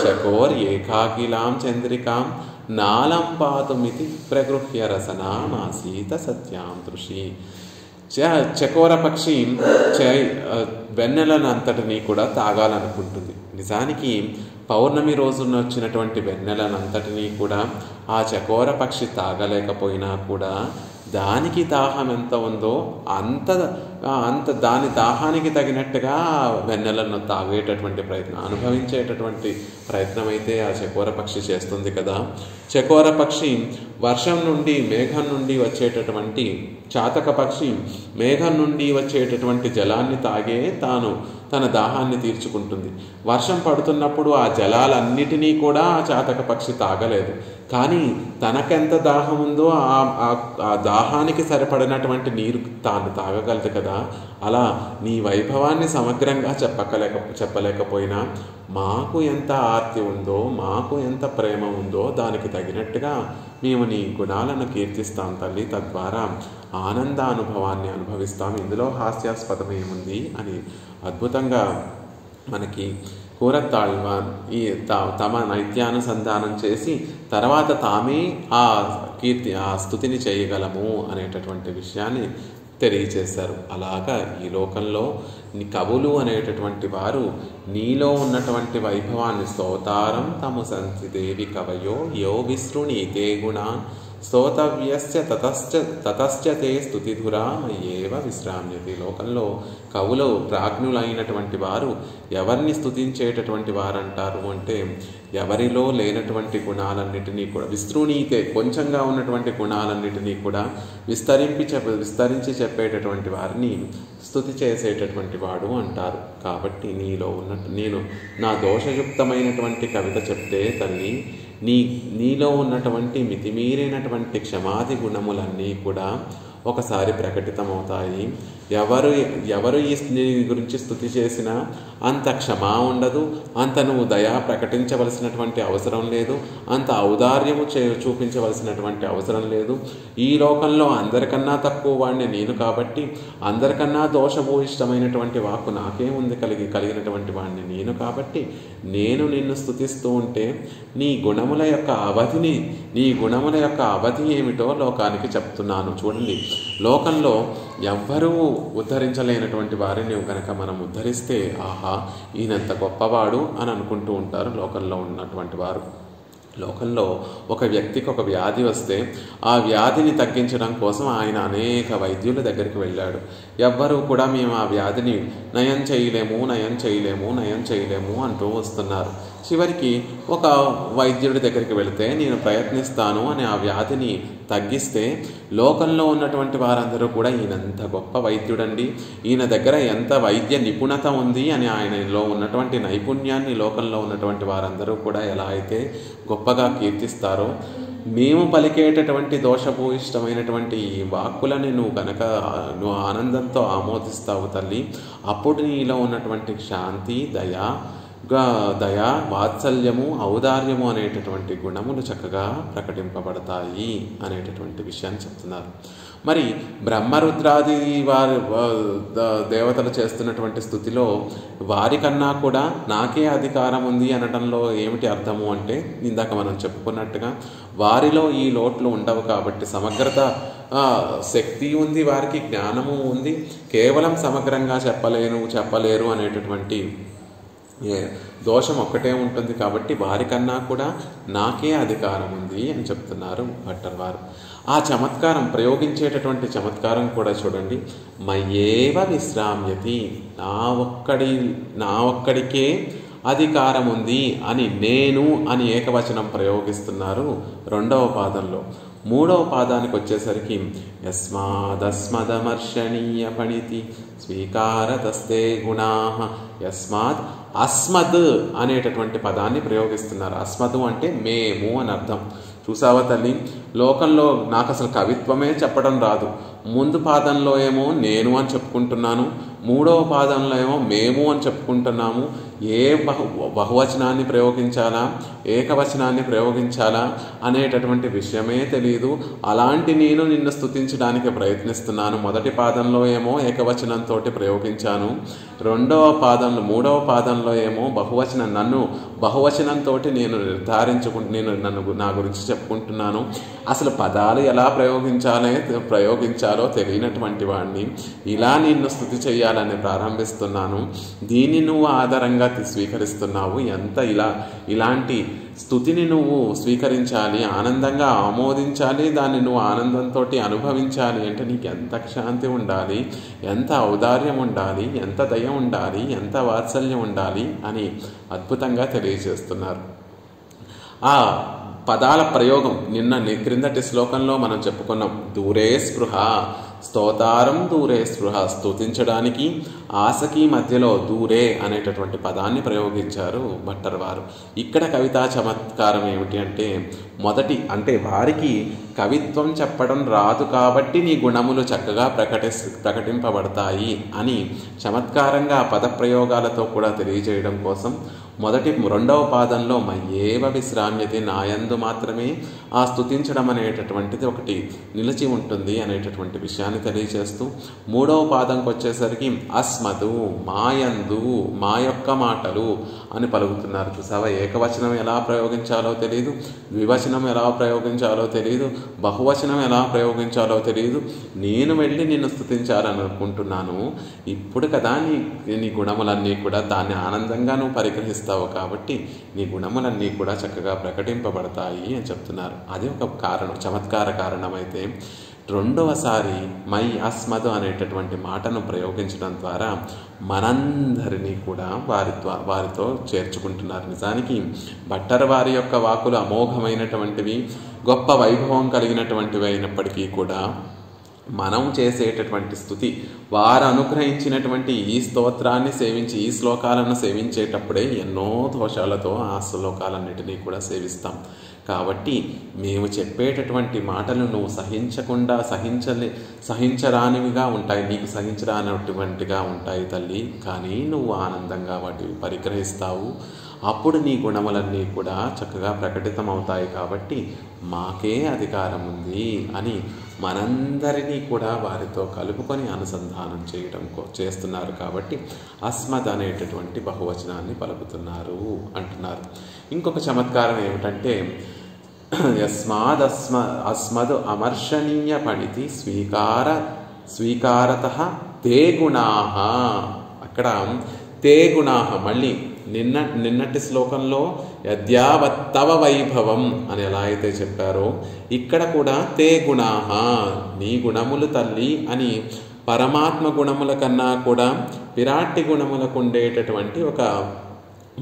చకోర్ ఏకాకిలాం చంద్రికాం నాలం పాతుమితి ప్రగృహ్య రసనామాసీత సత్యాం దృషి. చకోర పక్షి వెన్నెలనంతటినీ కూడా తాగాలనుకుంటుంది. నిజానికి పౌర్ణమి రోజున వచ్చినటువంటి వెన్నెలనంతటినీ కూడా ఆ చకోర పక్షి తాగలేకపోయినా కూడా దానికి దాహం ఎంత ఉందో అంత దాని దాహానికి తగినట్టుగా వెన్నెలను తాగేటటువంటి ప్రయత్నం, అనుభవించేటటువంటి ప్రయత్నం అయితే ఆ చకోర పక్షి చేస్తుంది కదా. చకోర పక్షి వర్షం నుండి, మేఘం నుండి వచ్చేటటువంటి, చాతక పక్షి మేఘం నుండి వచ్చేటటువంటి జలాన్ని తాగే తన దాహాన్ని తీర్చుకుంటుంది. వర్షం పడుతున్నప్పుడు ఆ జలాలన్నిటినీ కూడా ఆ చాతక పక్షి తాగలేదు. కానీ తనకెంత దాహం ఉందో ఆ దాహానికి సరిపడినటువంటి నీరు తాను తాగగలదు కదా. అలా నీ వైభవాన్ని సమగ్రంగా చెప్పలేకపోయినా మాకు ఎంత ఆర్తి ఉందో, మాకు ఎంత ప్రేమ ఉందో దానికి తగినట్టుగా మేము నీ గుణాలను కీర్తిస్తాం తల్లి. తద్వారా ఆనందానుభవాన్ని అనుభవిస్తాం. ఇందులో హాస్యాస్పదం ఏముంది అని అద్భుతంగా మనకి కూరత్తాళ్వాన్ తమ నైత్యానుసంధానం చేసి తర్వాత తామే ఆ స్తుతిని చేయగలము అనేటటువంటి విషయాన్ని తెలియచేశారు. అలాగా ఈ లోకంలో కవులు అనేటటువంటి వారు నీలో ఉన్నటువంటి వైభవాన్ని స్తోతారం తము సంతి దేవి కవయో యో విసృణీతే గుణాన్ స్తోతవ్యస్య తతశ్చ తే స్తుతిధురా మయ్యేవ విశ్రామ్యతి. లోకంలో కవులు ప్రాజ్ఞులైనటువంటి వారు ఎవరిని స్తుతించేటటువంటి వారంటారు అంటే ఎవరిలో లేనటువంటి గుణాలన్నిటినీ కూడా, విస్తృణీతే కొంచెంగా ఉన్నటువంటి గుణాలన్నిటినీ కూడా విస్తరించి చెప్పేటటువంటి వారిని స్తుతి చేసేటటువంటి వాడు అంటారు. కాబట్టి నీలో ఉన్నట్టు నేను నా దోషయుక్తమైనటువంటి కవిత చెప్తే తల్లి, నీలో ఉన్నటువంటి మితిమీరినటువంటి క్షమాది గుణములన్నీ కూడా ఒకసారి ప్రకటితమవుతాయి. ఎవరు ఈ గురించి స్తుతి చేసినా అంత క్షమా ఉండదు, అంత నువ్వు దయ ప్రకటించవలసినటువంటి అవసరం లేదు, అంత ఔదార్యము చూపించవలసినటువంటి అవసరం లేదు. ఈ లోకంలో అందరికన్నా తక్కువ వాడిని నేను కాబట్టి, అందరికన్నా దోషభూయిష్టమైనటువంటి వాక్కు నాకేముంది కలిగినటువంటి వాడిని నేను కాబట్టి, నేను నిన్ను స్తుతిస్తూ ఉంటే నీ గుణముల యొక్క అవధి ఏమిటో లోకానికి చెప్తున్నాను. చూడండి, లోకంలో ఎవ్వరూ ఉద్ధరించలేనటువంటి వారిని కనుక మనం ఉద్ధరిస్తే ఆహా ఈయనంత గొప్పవాడు అని అనుకుంటూ ఉంటారు లోకంలో ఉన్నటువంటి వారు. లోకంలో ఒక వ్యక్తికి ఒక వ్యాధి వస్తే ఆ వ్యాధిని తగ్గించడం కోసం ఆయన అనేక వైద్యుల దగ్గరికి వెళ్ళాడు. ఎవ్వరూ కూడా మేము ఆ వ్యాధిని నయం చేయలేము అంటూ వస్తున్నారు. చివరికి ఒక వైద్యుడి దగ్గరికి వెళితే నేను ప్రయత్నిస్తాను అని ఆ వ్యాధిని తగ్గిస్తే లోకంలో ఉన్నటువంటి వారందరూ కూడా ఈయనంత గొప్ప వైద్యుడండి, ఈయన దగ్గర ఎంత వైద్య నిపుణత ఉంది అని ఆయనలో ఉన్నటువంటి నైపుణ్యాన్ని లోకంలో ఉన్నటువంటి వారందరూ కూడా ఎలా అయితే గొప్పగా కీర్తిస్తారో, మేము పలికేటటువంటి దోషభూయిష్టమైనటువంటి ఈ వాక్కులని నువ్వు ఆనందంతో ఆమోదిస్తావు తల్లి. అప్పుడు నీలో ఉన్నటువంటి శాంతి, దయ, వాత్సల్యము, ఔదార్యము అనేటటువంటి గుణములు చక్కగా ప్రకటింపబడతాయి అనేటటువంటి విషయాన్ని చెప్తున్నారు. మరి బ్రహ్మరుద్రాది వారి దేవతలు చేస్తున్నటువంటి స్థుతిలో వారికన్నా కూడా నాకే అధికారం ఉంది అనడంలో ఏమిటి అర్థము అంటే, ఇందాక మనం చెప్పుకున్నట్టుగా వారిలో ఈ లోట్లు ఉండవు కాబట్టి సమగ్రత శక్తి ఉంది, వారికి జ్ఞానము ఉంది, కేవలం సమగ్రంగా చెప్పలేరు అనేటటువంటి దోషం ఒక్కటే ఉంటుంది కాబట్టి వారికన్నా కూడా నాకే అధికారం ఉంది అని చెప్తున్నారు భట్టర్ వారు. ఆ చమత్కారం ప్రయోగించేటటువంటి చమత్కారం కూడా చూడండి. మయ్యేవ విశ్రామ్యతి, నా ఒక్కడికే అధికారం ఉంది అని, నేను అని ఏకవచనం ప్రయోగిస్తున్నారు రెండవ పాదంలో. మూడవ పాదానికి వచ్చేసరికి యస్మాదస్మదమర్షణీయ పణితి స్వీకారతస్తే గుణా, యస్మాత్ అస్మద్ అనేటటువంటి పదాన్ని ప్రయోగిస్తున్నారు. అస్మదు అంటే మేము అని అర్థం. చూసావా తల్లి, లోకంలో నాకు అసలు కవిత్వమే చెప్పడం రాదు. ముందు పాదంలో ఏమో నేను అని చెప్పుకుంటున్నాను, మూడవ పాదంలో ఏమో మేము అని చెప్పుకుంటున్నాము. ఏ బహువచనాన్ని ప్రయోగించాలా, ఏకవచనాన్ని ప్రయోగించాలా అనేటటువంటి విషయమే తెలియదు. అలాంటి నేను నిన్ను స్తుతించడానికి ప్రయత్నిస్తున్నాను. మొదటి పాదంలో ఏమో ఏకవచనంతో ప్రయోగించాను, మూడవ పాదంలో ఏమో నన్ను బహువచనంతో నేను నా గురించి చెప్పుకుంటున్నాను. అసలు పదాలు ఎలా ప్రయోగించాలో తెలియనటువంటి వాడిని ఇలా నిన్ను స్తుతి చేయాలని ప్రారంభిస్తున్నాను. దీన్ని నువ్వు ఆధారంగా స్వీకరిస్తున్నావు. ఇలాంటి స్తుతిని నువ్వు స్వీకరించాలి, ఆనందంగా ఆమోదించాలి, దాన్ని నువ్వు ఆనందంతో అనుభవించాలి అంటే నీకు ఎంత శాంతి ఉండాలి, ఎంత ఔదార్యం ఉండాలి, ఎంత దయ ఉండాలి, ఎంత వాత్సల్యం ఉండాలి అని అద్భుతంగా తెలియజేస్తున్నారు. ఆ పదాల ప్రయోగం క్రిందటి శ్లోకంలో మనం చెప్పుకున్నాం. దూరే స్పృహ, స్తోతారం దూరే స్పృహ, స్తుతించడానికి ఆశకి మధ్యలో దూరే అనేటటువంటి పదాన్ని ప్రయోగించారు భట్టర్ వారు. ఇక్కడ కవితా చమత్కారం ఏమిటి అంటే వారికి కవిత్వం చెప్పడం రాదు కాబట్టి నీ గుణములు చక్కగా ప్రకటింపబడతాయి అని చమత్కారంగా పదప్రయోగాలతో కూడా తెలియజేయడం కోసం రెండవ పాదంలో మయ్యేవ విశ్రామ్యతి, నాయందు మాత్రమే ఆ స్తుతించడం అనేటటువంటిది ఒకటి నిలిచి ఉంటుంది అనేటటువంటి విషయాన్ని తెలియజేస్తూ, మూడవ పాదంకి వచ్చేసరికి అస్మదు, మాయందు, మా యొక్క మాటలు అని పలుకుతున్నారు. చూసావా, ఏకవచనం ఎలా ప్రయోగించాలో తెలియదు, ద్వివచనం ఎలా ప్రయోగించాలో తెలియదు, బహువచనం ఎలా ప్రయోగించాలో తెలియదు. నేను వెళ్ళి నిన్ను స్తుతించాలని అనుకుంటున్నాను. ఇప్పుడు కదా నీ గుణములన్నీ కూడా దాన్ని ఆనందంగా నువ్వు పరిగ్రహిస్తావు కాబట్టి నీ గుణములన్నీ కూడా చక్కగా ప్రకటింపబడతాయి అని చెప్తున్నారు. అది ఒక కారణం, చమత్కార కారణమైతే రెండవసారి మై అస్మదు అనేటటువంటి మాటను ప్రయోగించడం ద్వారా మనందరినీ కూడా వారితో చేర్చుకుంటున్నారు. నిజానికి భట్టర్ వారి యొక్క వాకులు అమోఘమైనటువంటివి, గొప్ప వైభవం కలిగినటువంటివి అయినప్పటికీ కూడా మనం చేసేటటువంటి స్తుతి, వారు అనుగ్రహించినటువంటి ఈ స్తోత్రాన్ని సేవించి ఈ శ్లోకాలను సేవించేటప్పుడే ఎన్నో దోషాలతో ఆ శ్లోకాలన్నిటినీ కూడా సేవిస్తాం. కాబట్టి మేము చెప్పేటటువంటి మాటలు నువ్వు సహించరానివిగా ఉంటాయి, నీకు సహించరానటువంటిగా ఉంటాయి తల్లి. కానీ నువ్వు ఆనందంగా వాటిని పరిగ్రహిస్తావు. అప్పుడు నీ గుణములన్నీ కూడా చక్కగా ప్రకటితమవుతాయి. కాబట్టి మాకే అధికారం ఉంది అని మనందరినీ కూడా వారితో కలుపుకొని అనుసంధానం చేస్తున్నారు. కాబట్టి అస్మద్ అనేటటువంటి బహువచనాన్ని పలుకుతున్నారు అంటున్నారు. ఇంకొక చమత్కారం ఏమిటంటే అస్మద్ అమర్షణీయ పణితి స్వీకారతః తే గుణాః. అక్కడ తే గుణాః మళ్ళీ నిన్నటి శ్లోకంలో యద్యావత్తవ వైభవం అని ఎలా అయితే చెప్పారో ఇక్కడ కూడా తే గుణాః, నీ గుణములు తల్లి అని పరమాత్మ గుణముల కన్నా కూడా విరాట్టి గుణములకు ఉండేటటువంటి ఒక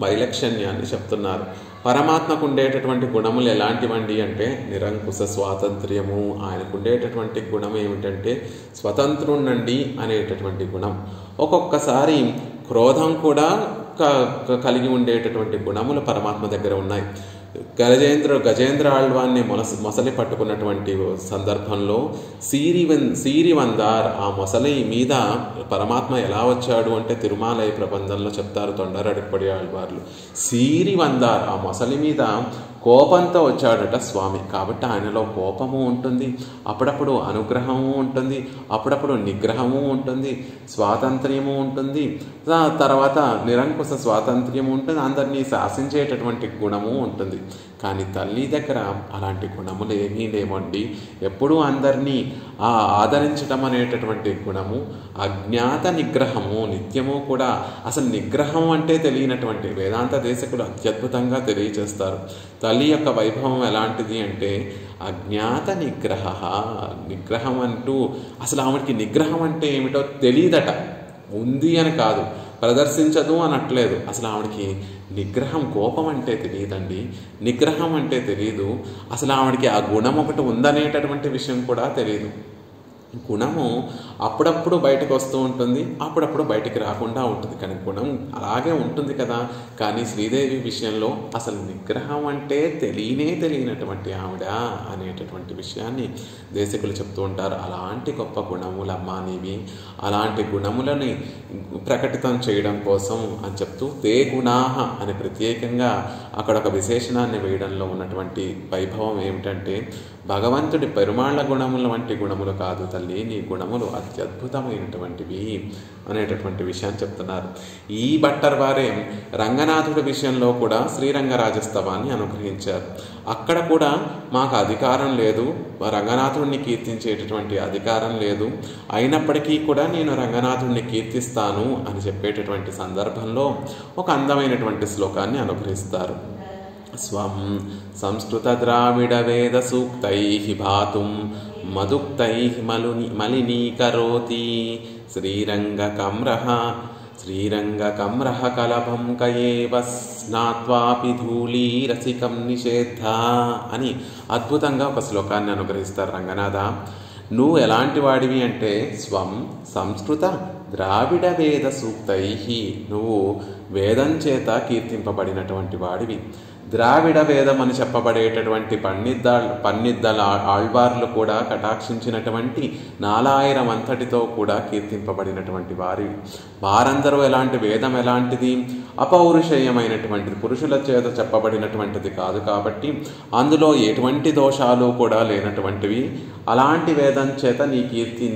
వైలక్షణ్యాన్ని చెప్తున్నారు. పరమాత్మకు ఉండేటటువంటి గుణములు ఎలాంటివండి అంటే నిరంకుశ స్వాతంత్ర్యము. ఆయనకు ఉండేటటువంటి గుణం ఏమిటంటే స్వతంత్రుణ్ణండి అనేటటువంటి గుణం. ఒక్కొక్కసారి క్రోధం కూడా కలిగి ఉండేటటువంటి గుణములు పరమాత్మ దగ్గర ఉన్నాయి. గజేంద్ర ఆళ్వాన్ని మొసలి పట్టుకున్నటువంటి సందర్భంలో సీరివందార్ ఆ మొసలి మీద పరమాత్మ ఎలా వచ్చాడు అంటే తిరుమాలయ ప్రబంధంలో చెప్తారు తొండరడిపడి ఆళ్వార్లు. సీరివందార్ ఆ మొసలి మీద కోపంతో వచ్చాడట స్వామి. కాబట్టి ఆయనలో కోపము ఉంటుంది, అప్పుడప్పుడు అనుగ్రహము ఉంటుంది, అప్పుడప్పుడు నిగ్రహము ఉంటుంది, స్వాతంత్ర్యము ఉంటుంది, తర్వాత నిరంకుశ స్వాతంత్ర్యము ఉంటుంది, అందరినీ శాసించేటటువంటి గుణము ఉంటుంది. కానీ తల్లి దగ్గర అలాంటి గుణములు ఏమీ లేవండి. ఎప్పుడూ అందరినీ ఆదరించడం అనేటటువంటి గుణము, అజ్ఞాత నిగ్రహము, నిత్యము కూడా. అసలు నిగ్రహం అంటే తెలియనటువంటి వేదాంత దేశకులు అత్యద్భుతంగా తెలియచేస్తారు. తల్లి యొక్క వైభవం ఎలాంటిది అంటే అజ్ఞాత నిగ్రహ. నిగ్రహం అంటూ అసలు ఆవిడికి నిగ్రహం అంటే ఏమిటో తెలియదట. ఉంది అని కాదు, ప్రదర్శించదు అనట్లేదు. అసలు ఆవిడకి నిగ్రహం, కోపం అంటే తెలియదండి, నిగ్రహం అంటే తెలియదు. అసలు ఆవిడకి ఆ గుణం ఒకటి ఉందనేటటువంటి విషయం కూడా తెలియదు. గుణము అప్పుడప్పుడు బయటకు వస్తూ ఉంటుంది, అప్పుడప్పుడు బయటికి రాకుండా ఉంటుంది. కానీ గుణం అలాగే ఉంటుంది కదా. కానీ శ్రీదేవి విషయంలో అసలు నిగ్రహం అంటే తెలియనటువంటి ఆవిడ అనేటటువంటి విషయాన్ని దేశకులు చెప్తూ ఉంటారు. అలాంటి గొప్ప గుణములమ్మా నీవి. అలాంటి గుణములని ప్రకటితం చేయడం కోసం అని చెప్తూ తే గుణాహ అని ప్రత్యేకంగా అక్కడ ఒక విశేషణాన్ని వేయడంలో ఉన్నటువంటి వైభవం ఏమిటంటే భగవంతుడి పెరుమాళ్ల గుణముల వంటి గుణములు కాదు తల్లి, నీ గుణములు అత్యద్భుతమైనటువంటివి అనేటటువంటి విషయాన్ని చెప్తున్నారు. ఈ భట్టర్ వారే రంగనాథుడి విషయంలో కూడా శ్రీరంగరాజస్తవాన్ని అనుగ్రహించారు. అక్కడ కూడా మాకు అధికారం లేదు, రంగనాథుడిని కీర్తించేటటువంటి అధికారం లేదు, అయినప్పటికీ కూడా నేను రంగనాథుడిని కీర్తిస్తాను అని చెప్పేటటువంటి సందర్భంలో ఒక అందమైనటువంటి శ్లోకాన్ని అనుగ్రహిస్తారు. స్వం సంస్కృత ద్రావిడ వేద సూక్తైః భాతుం మదుక్తైః మలినీకరోతి శ్రీరంగకమ్రః కలభం కయేవ స్నాత్వాపి ధూళీరసికం నిషేద్ధ అని అద్భుతంగా ఒక శ్లోకాన్ని అనుగ్రహిస్తారు. రంగనాథ, నువ్వు ఎలాంటి వాడివి అంటే స్వం సంస్కృత ద్రావిడ వేద సూక్తైః, నువ్వు వేదం చేత కీర్తింపబడినటువంటి వాడివి. ద్రావిడ వేదం అని చెప్పబడేటటువంటి పన్నిద్దల ఆళ్వార్లు కూడా కటాక్షించినటువంటి 4000 అంతటితో కూడా కీర్తింపబడినటువంటి వారందరూ ఎలాంటి వేదం ఎలాంటిది, అపౌరుషేయమైనటువంటిది, పురుషుల చేత చెప్పబడినటువంటిది కాదు. కాబట్టి అందులో ఎటువంటి దోషాలు కూడా లేనటువంటివి. అలాంటి వేదం చేత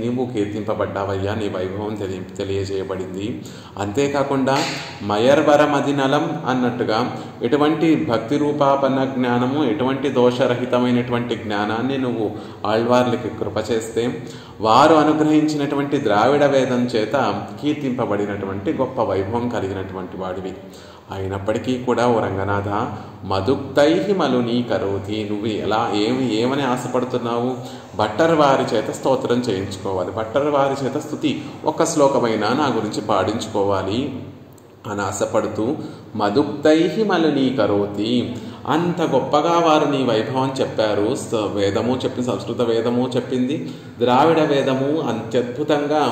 నువ్వు కీర్తింపబడ్డావయ్యా, నీ వైభవం తెలియజేయబడింది. అంతేకాకుండా మయర్వరమదినలం అన్నట్టుగా ఎటువంటి భక్తి రూపాపన్న జ్ఞానము, ఎటువంటి దోషరహితమైనటువంటి జ్ఞానాన్ని నువ్వు ఆళ్వార్లకి కృప చేస్తే వారు అనుగ్రహించినటువంటి ద్రావిడ వేదం చేత కీర్తింపబడినటువంటి గొప్ప వైభవం కలిగినటువంటి వాడివి. అయినప్పటికీ కూడా ఓ రంగనాథ, మదుక్తైః మలినీకరోతి, నువ్వు ఏమని ఆశపడుతున్నావు? భట్టర్ వారి చేత స్తోత్రం చేయించుకోవాలి, భట్టర్ వారి చేత స్తుతి ఒక్క శ్లోకమైనా నా గురించి పాడించుకోవాలి అని ఆశపడుతూ మదుక్తైః మలినీకరోతి, అంత గొప్పగా వారు నీ వైభవం చెప్పారు. వేదము చెప్పింది, సంస్కృత వేదము చెప్పింది, ద్రావిడ వేదము అత్యద్భుతంగా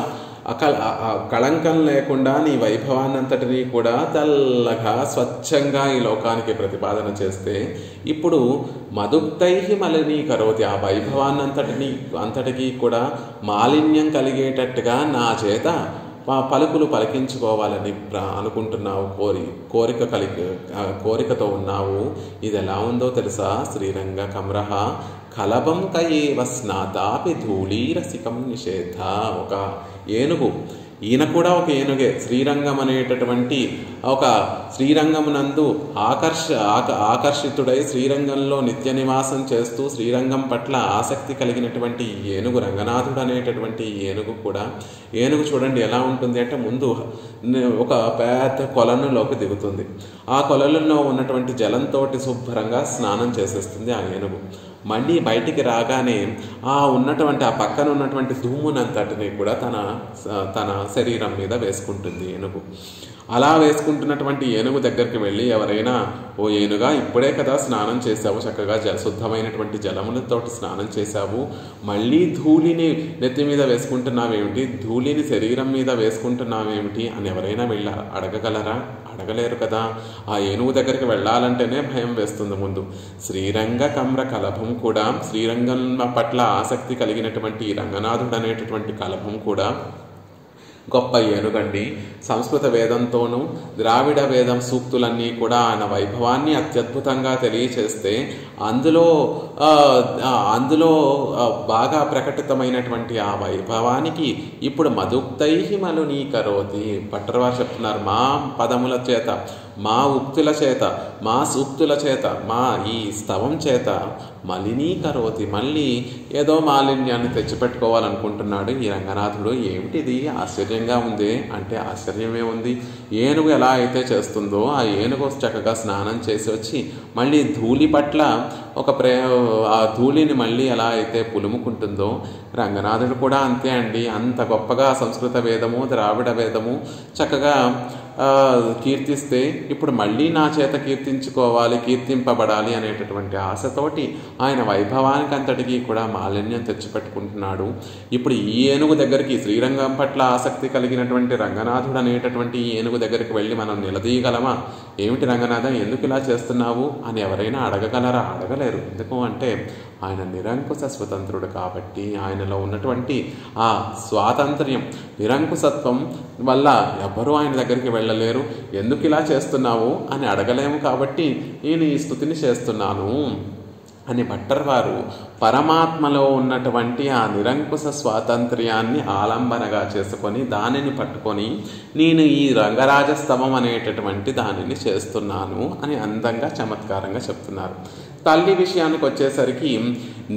కళంకం లేకుండా నీ వైభవాన్నంతటినీ కూడా తెల్లగా స్వచ్ఛంగా ఈ లోకానికి ప్రతిపాదన చేస్తే ఇప్పుడు మదుక్తైః మలినీకరోతి, ఆ వైభవాన్నంతటికీ కూడా మాలిన్యం కలిగేటట్టుగా నా చేత పలుకులు పలికించుకోవాలని అనుకుంటున్నావు, కోరికతో ఉన్నావు. ఇది ఎలా ఉందో తెలుసా? శ్రీరంగకమ్రః కలభం కయేవ స్నాతాపి ధూళీరసికం నిషేధ. ఒక ఏనుగు, ఈయన కూడా ఒక ఏనుగే. శ్రీరంగం అనేటటువంటి ఒక శ్రీరంగమునందు ఆకర్షితుడై శ్రీరంగంలో నిత్య నివాసం చేస్తూ శ్రీరంగం పట్ల ఆసక్తి కలిగినటువంటి ఏనుగు రంగనాథుడు అనేటటువంటి ఏనుగు కూడా, ఏనుగు చూడండి ఎలా ఉంటుంది అంటే ముందు ఒక పెద్ద కొలనులోకి దిగుతుంది. ఆ కొలనులో ఉన్నటువంటి జలంతో శుభ్రంగా స్నానం చేసేస్తుంది ఆ ఏనుగు. మళ్ళీ బయటికి రాగానే ఆ పక్కన ఉన్నటువంటి ధూమునంతటిని కూడా తన శరీరం మీద వేసుకుంటుంది ఏనుగు. అలా వేసుకుంటున్నటువంటి ఏనుగు దగ్గరికి వెళ్ళి ఎవరైనా, ఓ ఏనుగా, ఇప్పుడే కదా స్నానం చేసావు, చక్కగా శుద్ధమైనటువంటి జలములతో స్నానం చేశావు, మళ్ళీ ధూళిని నెత్తి మీద వేసుకుంటున్నావేమిటి, ధూళిని శరీరం మీద వేసుకుంటున్నావేమిటి అని ఎవరైనా వెళ్ళి అడగగలరా? అడగలేరు కదా. ఆ ఏనుగు దగ్గరికి వెళ్ళాలంటేనే భయం వేస్తుంది ముందు. శ్రీరంగకమ్ర కలభం కూడా, శ్రీరంగం పట్ల ఆసక్తి కలిగినటువంటి రంగనాథుడు అనేటటువంటి కలభం కూడా గొప్ప ఏనుగండి. సంస్కృత వేదంతోనూ ద్రావిడ వేదం సూక్తులన్నీ కూడా ఆయన వైభవాన్ని అత్యద్భుతంగా తెలియచేస్తే అందులో బాగా ప్రకటితమైనటువంటి ఆ వైభవానికి ఇప్పుడు మదుక్తై మలునీకరోతి భట్టర్వారు చెప్తున్నారు. మా పదముల చేత, మా ఉక్తుల చేత, మా సూక్తుల చేత, మా ఈ స్తవం చేత మలినీకరోతి, మళ్ళీ ఏదో మాలిన్యాన్ని తెచ్చిపెట్టుకోవాలనుకుంటున్నాడు ఈ రంగనాథుడు. ఏమిటిది ఆశ్చర్యంగా ఉంది అంటే ఆశ్చర్యమే ఉంది. ఏనుగు ఎలా అయితే చేస్తుందో ఆ ఏనుగు చక్కగా స్నానం చేసి వచ్చి మళ్ళీ ధూళి పట్ల ఆ ధూళిని మళ్ళీ ఎలా అయితే పులుముకుంటుందో రంగనాథుడు కూడా అంతే అండి. అంత గొప్పగా సంస్కృత వేదము ద్రావిడ వేదము చక్కగా కీర్తిస్తే ఇప్పుడు మళ్ళీ నా చేత కీర్తించుకోవాలి, కీర్తింపబడాలి అనేటటువంటి ఆశతోటి ఆయన వైభవానికి అంతటికీ కూడా మాలిన్యం తెచ్చిపెట్టుకుంటున్నాడు. ఇప్పుడు ఈ ఏనుగు దగ్గరికి, శ్రీరంగం పట్ల ఆసక్తి కలిగినటువంటి రంగనాథుడు అనేటటువంటి ఈ ఏనుగు దగ్గరికి వెళ్ళి మనం నిలదీయగలమా? ఏమిటి రంగనాథ, ఎందుకు ఇలా చేస్తున్నావు అని ఎవరైనా అడగగలరా? అడగలేరు. ఎందుకు అంటే ఆయన నిరంకుశ స్వతంత్రుడు కాబట్టి ఆయనలో ఉన్నటువంటి ఆ స్వాతంత్ర్యం, నిరంకుశత్వం వల్ల ఎవ్వరూ ఆయన దగ్గరికి వెళ్ళలేరు. ఎందుకు ఇలా చేస్తున్నావు అని అడగలేము కాబట్టి నేను ఈ స్తుతిని చేస్తున్నాను అని భట్టర్వారు పరమాత్మలో ఉన్నటువంటి ఆ నిరంకుశ స్వాతంత్ర్యాన్ని ఆలంబనగా చేసుకొని దానిని పట్టుకొని నేను ఈ రంగరాజస్తవం అనేటటువంటి దానిని చేస్తున్నాను అని అందంగా చమత్కారంగా చెప్తున్నారు. తల్లి విషయానికి వచ్చేసరికి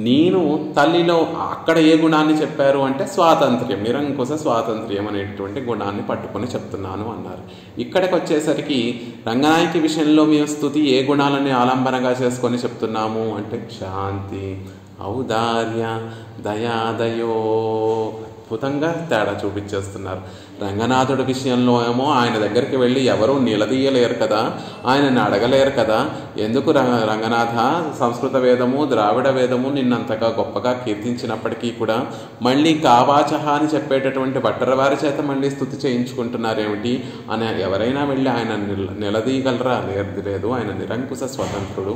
నేను తల్లిలో అక్కడ ఏ గుణాన్ని చెప్పారు అంటే స్వాతంత్ర్యం, నిరంకుశ స్వాతంత్ర్యం అనేటువంటి గుణాన్ని పట్టుకొని చెప్తున్నాను అన్నారు. ఇక్కడికి వచ్చేసరికి రంగనాయకి విషయంలో మేము స్తుతి ఏ గుణాలని ఆలంబనగా చేసుకొని చెప్తున్నాము అంటే శాంతి, ఔదార్య, దయాదయో అద్భుతంగా తేడా చూపించేస్తున్నారు. రంగనాథుడి విషయంలో ఏమో ఆయన దగ్గరికి వెళ్ళి ఎవరూ నిలదీయలేరు కదా, ఆయనని అడగలేరు కదా, ఎందుకు రంగనాథ సంస్కృత వేదము ద్రావిడ వేదము నిన్నంతగా గొప్పగా కీర్తించినప్పటికీ కూడా మళ్ళీ కావాచహ అని చెప్పేటటువంటి భట్టరవారి చేత మళ్ళీ స్తుతి చేయించుకుంటున్నారేమిటి అని ఎవరైనా వెళ్ళి ఆయన నిలదీయగలరా? లేదు. ఆయన నిరంకుశ స్వతంత్రుడు.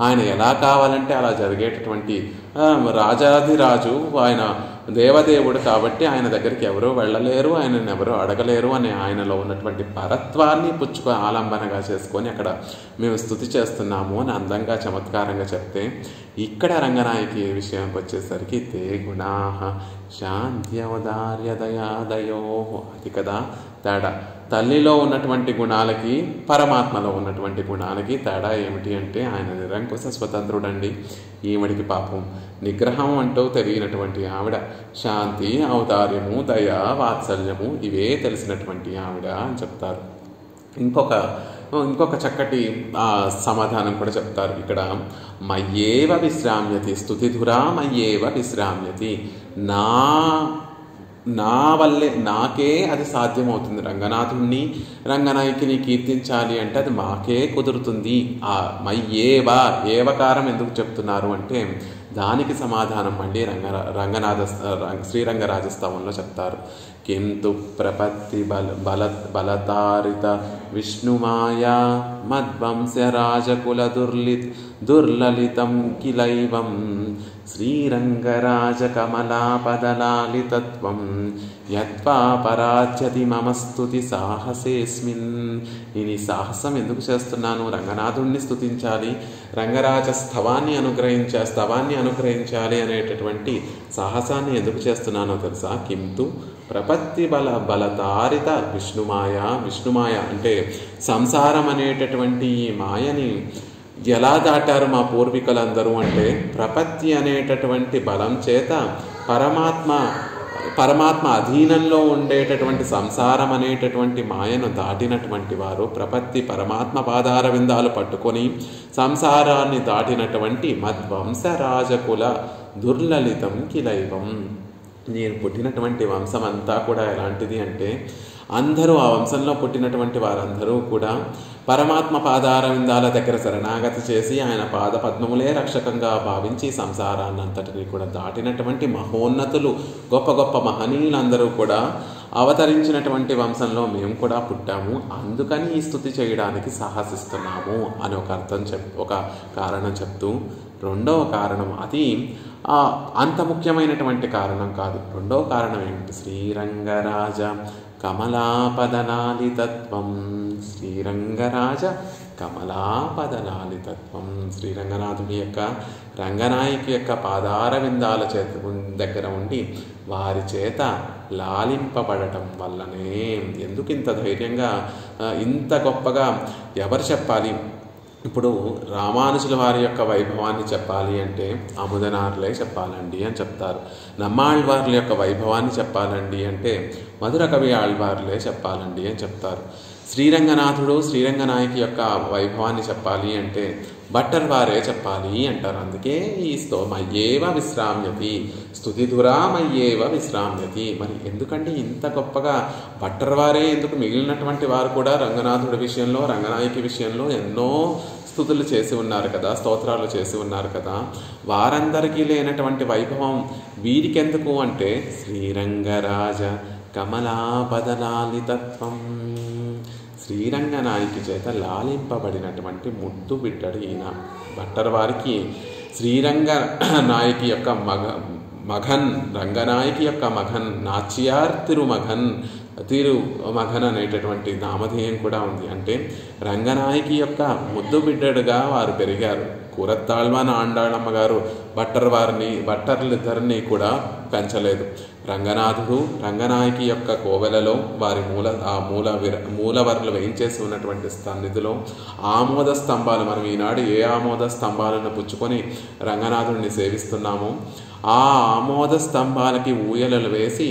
ఆయన ఎలా కావాలంటే అలా జరిగేటటువంటి రాజాధిరాజు, ఆయన దేవదేవుడు కాబట్టి ఆయన దగ్గరికి ఎవరూ వెళ్ళలేరు, ఆయనను ఎవరూ అడగలేరు అనే ఆయనలో ఉన్నటువంటి పరత్వాన్ని ఆలంబనగా చేసుకొని అక్కడ మేము స్తుతి చేస్తున్నాము అని అందంగా చమత్కారంగా చెప్తే, ఇక్కడ రంగనాయకి విషయానికి వచ్చేసరికి తే గుణాః శాంత్యౌదార్య దయాదయో, అది కదా తేడా. తల్లిలో ఉన్నటువంటి గుణాలకి పరమాత్మలో ఉన్నటువంటి గుణాలకి తేడా ఏమిటి అంటే ఆయన నిరంకుశ స్వతంత్రుడండి. ఈవిడికి పాపం నిగ్రహం అంటూ తెలియనటువంటి ఆవిడ, శాంతి, ఔదార్యము, దయ, వాత్సల్యము ఇవే తెలిసినటువంటి ఆవిడ అని చెప్తారు. ఇంకొక చక్కటి సమాధానం కూడా చెప్తారు ఇక్కడ. మయ్యేవ విశ్రామ్యతి స్తుతిధురా మయ్యేవ విశ్రామ్యతి, నా వల్లే, నాకే అది సాధ్యమవుతుంది. రంగనాథుణ్ణి రంగనాయకిని కీర్తించాలి అంటే అది మాకే కుదురుతుంది. ఆ మయ్యేవ ఏవకారం ఎందుకు చెప్తున్నారు అంటే దానికి సమాధానం మళ్ళీ శ్రీరంగరాజస్తవంలో చెప్తారు. కింతు ప్రపత్తి బలతారిత విష్ణుమాయా మద్వంశరాజకుల దుర్లలితం కిలైవం శ్రీరంగరాజ కమలాపదలాలితత్వం యత్వా పరాజ్యతి మమ స్తుతి సాహసేస్మిన్. నేను ఈ సాహసం ఎందుకు చేస్తున్నాను? రంగనాథుణ్ణి స్తుతించాలి, రంగరాజ స్తవాన్ని అనుగ్రహించాలి అనేటటువంటి సాహసాన్ని ఎందుకు చేస్తున్నానో తెలుసా? కింతు ప్రపత్తి బలతారిత విష్ణుమాయ అంటే సంసారం అనేటటువంటి ఈ మాయని ఎలా దాటారు మా పూర్వీకులందరూ అంటే ప్రపత్తి అనేటటువంటి బలం చేత పరమాత్మ అధీనంలో ఉండేటటువంటి సంసారం అనేటటువంటి మాయను దాటినటువంటి వారు, ప్రపత్తి పరమాత్మ పాదార విందాలు పట్టుకొని సంసారాన్ని దాటినటువంటి మద్వంశరాజకుల దుర్లలితం కిలైవం. నేను పుట్టినటువంటి వంశం అంతా కూడా ఎలాంటిది అంటే అందరూ ఆ వంశంలో పుట్టినటువంటి వారందరూ కూడా పరమాత్మ పాదార విందాల దగ్గర శరణాగతి చేసి ఆయన పాద పద్మములే రక్షకంగా భావించి సంసారాన్ని అంతటినీ కూడా దాటినటువంటి మహోన్నతులు, గొప్ప గొప్ప మహనీయులందరూ కూడా అవతరించినటువంటి వంశంలో మేము కూడా పుట్టాము, అందుకని ఈ స్తుతి చేయడానికి సాహసిస్తున్నాము అని ఒక కారణం చెప్తూ, రెండవ కారణం అది అంత ముఖ్యమైనటువంటి కారణం కాదు. రెండవ కారణం ఏమిటి? శ్రీరంగరాజ కమలాపదనాలితత్వం. శ్రీరంగరాజ కమలాపదనాలితత్వం. శ్రీరంగనాథుని యొక్క, రంగనాయకి యొక్క పాదార విందాల దగ్గర ఉండి వారి చేత లాలింపబడటం వల్లనే. ఎందుకు ఇంత ధైర్యంగా, ఇంత గొప్పగా ఎవరు చెప్పాలి? ఇప్పుడు రామానుజుల వారి యొక్క వైభవాన్ని చెప్పాలి అంటే అముదనార్లే చెప్పాలండి అని చెప్తారు. నమ్మాళ్వార్ల యొక్క వైభవాన్ని చెప్పాలండి అంటే మధుర కవి ఆళ్వార్లే చెప్పాలండి అని చెప్తారు. శ్రీరంగనాథుడు, శ్రీరంగనాయకి యొక్క వైభవాన్ని చెప్పాలి అంటే భట్టర్ వారే చెప్పాలి అంటారు. అందుకే ఈ మయ్యేవ విశ్రామ్యతి, స్తుతిధురామయ్యేవ విశ్రామ్యతి. మరి ఎందుకంటే ఇంత గొప్పగా భట్టర్ వారే ఎందుకు? మిగిలినటువంటి వారు కూడా రంగనాథుడి విషయంలో, రంగనాయకి విషయంలో ఎన్నో స్తుతులు చేసి ఉన్నారు కదా, స్తోత్రాలు చేసి ఉన్నారు కదా. వారందరికీ లేనటువంటి వైభవం వీరికెందుకు అంటే శ్రీరంగరాజ కమలాపదనాలితత్వం. శ్రీరంగనాయకి చేత లాలింపబడినటువంటి ముద్దు బిడ్డడు ఈయన. భట్టర్ వారికి శ్రీరంగనాయకి యొక్క మగన్, రంగనాయకి యొక్క మగన్, నాచియార్ తిరుమగన్, తిరుమగన్ అనేటటువంటి నామధేయం కూడా ఉంది. అంటే రంగనాయకి యొక్క ముద్దు బిడ్డడుగా వారు పెరిగారు. కూరత్తాళ్వాన్ ఆండాళమ్మ గారు భట్టర్లిద్దరినీ పెంచలేదు. రంగనాథుడు రంగనాయకి యొక్క కోవెలలో వారి మూలవర్లు వేయించేసి ఉన్నటువంటి సన్నిధిలో ఆమోద స్తంభాలు, మనం ఈనాడు ఏ ఆమోద స్తంభాలను పుచ్చుకొని రంగనాథుడిని సేవిస్తున్నామో ఆ ఆమోద స్తంభాలకి ఊయలలు వేసి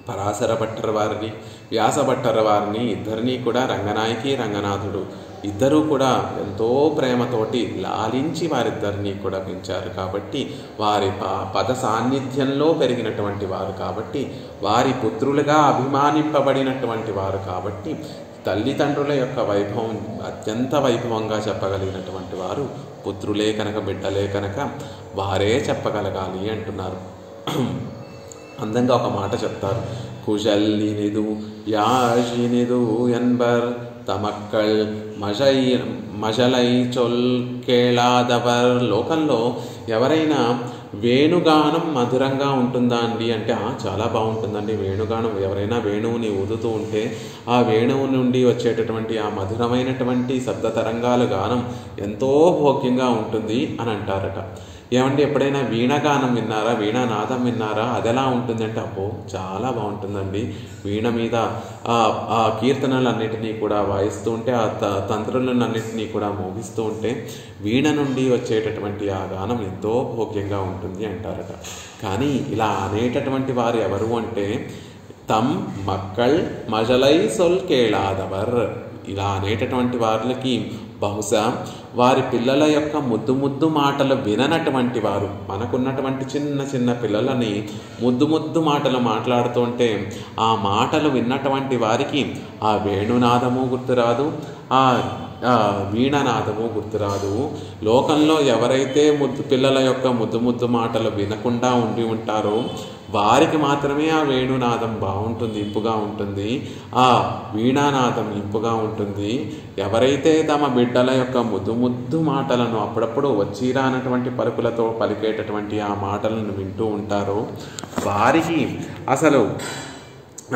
పరాశర భట్టర్ వారిని, వ్యాస భట్టర్ వారిని ఇద్దరినీ కూడా రంగనాయకి రంగనాథుడు ఇద్దరూ కూడా ఎంతో ప్రేమతోటి లాలించి వారిద్దరినీ కూడా పెంచారు. కాబట్టి వారి పద సాన్నిధ్యంలో పెరిగినటువంటి వారు కాబట్టి, వారి పుత్రులుగా అభిమానింపబడినటువంటి వారు కాబట్టి, తల్లిదండ్రుల యొక్క వైభవం అత్యంత వైభవంగా చెప్పగలిగినటువంటి వారు పుత్రులే కనుక, బిడ్డలే కనుక వారే చెప్పగలగాలి అంటున్నారు. అందంగా ఒక మాట చెప్తారు. కుజల్లినిదు యాజినిదు ఎన్బర్ తమక్కల్ మజలై చొల్ కేళాదవర్. లోకంలో ఎవరైనా వేణుగానం మధురంగా ఉంటుందా అండి అంటే చాలా బాగుంటుందండి వేణుగానం. ఎవరైనా వేణువుని ఊదుతూ ఉంటే ఆ వేణువు నుండి వచ్చేటటువంటి ఆ మధురమైనటువంటి శబ్ద తరంగాల గానం ఎంతో భోగ్యంగా ఉంటుంది అని అంటారట. ఏమంటే ఎప్పుడైనా వీణగానం విన్నారా, వీణానాదం విన్నారా? అది ఎలా ఉంటుందంటే అబ్బో చాలా బాగుంటుందండి. వీణ మీద ఆ కీర్తనలన్నిటినీ కూడా వాయిస్తూ ఉంటే, ఆ తంత్రులన్నింటినీ కూడా మోగిస్తూ ఉంటే వీణ నుండి వచ్చేటటువంటి ఆ గానం ఎంతో భోగ్యంగా ఉంటుంది అంటారట. కానీ ఇలా అనేటటువంటి వారు ఎవరు అంటే తమ్ మక్కళ్ మజలై సొల్ కేళాదవర్. ఇలా అనేటటువంటి వారికి బహుశా వారి పిల్లల యొక్క ముద్దు మాటలు విననటువంటి వారు, మనకున్నటువంటి చిన్న చిన్న పిల్లలని ముద్దు మాటలు మాట్లాడుతుంటే ఆ మాటలు విన్నటువంటి వారికి ఆ వేణునాదము గుర్తురాదు, ఆ వీణనాదము గుర్తురాదు. లోకంలో ఎవరైతే పిల్లల యొక్క ముద్దు మాటలు వినకుండా ఉండి ఉంటారో వారికి మాత్రమే ఆ వేణునాదం బాగుంటుంది, ఇంపుగా ఉంటుంది. ఆ వీణానాదం ఇంపుగా ఉంటుంది. ఎవరైతే తమ బిడ్డల యొక్క ముద్దు మాటలను అప్పుడప్పుడు వచ్చిరానటువంటి పలుకులతో పలికేటటువంటి ఆ మాటలను వింటూ ఉంటారో వారికి అసలు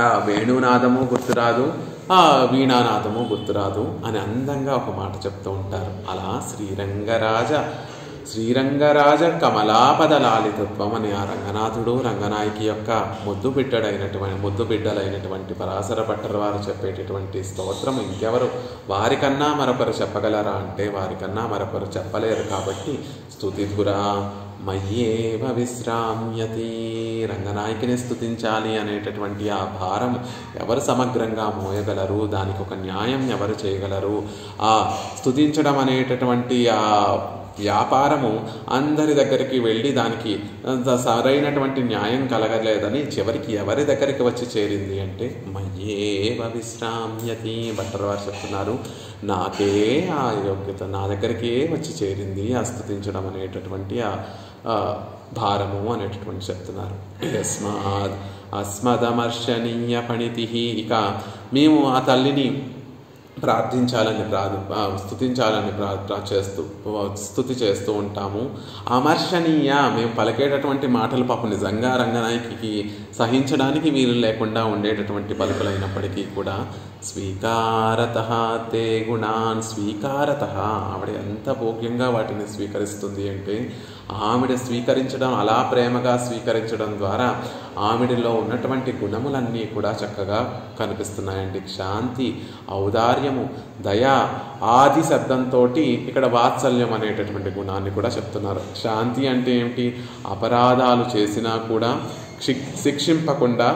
ఆ వేణునాదము గుర్తురాదు, ఆ వీణానాదము గుర్తురాదు అని అందంగా ఒక మాట చెప్తూ ఉంటారు. అలా శ్రీరంగరాజ కమలాపదలాలితత్వం అని ఆ రంగనాథుడు రంగనాయకి యొక్క ముద్దు బిడ్డలైనటువంటి పరాశర భట్టర్ వారు చెప్పేటటువంటి స్తోత్రం ఇంకెవరు వారికన్నా మరొకరు చెప్పగలరా అంటే వారికన్నా మరొకరు చెప్పలేరు. కాబట్టి స్తుతిధురా మయ్యేవ విశ్రామ్యతి. రంగనాయకిని స్తుతించాలి అనేటటువంటి ఆ భారం ఎవరు సమగ్రంగా మోయగలరు, దానికి ఒక న్యాయం ఎవరు చేయగలరు? ఆ స్తుతించడం అనేటటువంటి ఆ వ్యాపారము అందరి దగ్గరికి వెళ్ళి దానికి సరైనటువంటి న్యాయం కలగలేదని చివరికి ఎవరి దగ్గరికి వచ్చి చేరింది అంటే మయ్యేవ విశ్రామ్యతి. భట్టర్ వారు చెప్తున్నారు, నాకే ఆ యోగ్యత నా దగ్గరికే వచ్చి చేరింది ఆ స్తుతించడం అనేటటువంటి ఆ భారము అనేటటువంటి చెప్తున్నారు. యస్మాద్ అస్మదమర్శనీయ పణితి. ఇక మేము ఆ తల్లిని ప్రార్థించాలని స్తుతి చేస్తూ ఉంటాము. అమర్శనీయ, మేము పలికేటటువంటి మాటలు పాపం నిజంగా రంగనాయకికి సహించడానికి వీలు లేకుండా ఉండేటటువంటి పలుకులైనప్పటికీ కూడా స్వీకారత తే గుణాన్ స్వీకారత, ఆవిడ ఎంత భోగ్యంగా వాటిని స్వీకరిస్తుంది అంటే ఆవిడ స్వీకరించడం, అలా ప్రేమగా స్వీకరించడం ద్వారా ఆవిడలో ఉన్నటువంటి గుణములన్నీ కూడా చక్కగా కనిపిస్తున్నాయండి. శాంతి, ఔదార్యము, దయ, ఆది శబ్దంతో ఇక్కడ వాత్సల్యం అనేటటువంటి గుణాన్ని కూడా చెప్తున్నారు. శాంతి అంటే ఏమిటి? అపరాధాలు చేసినా కూడా శిక్షింపకుండా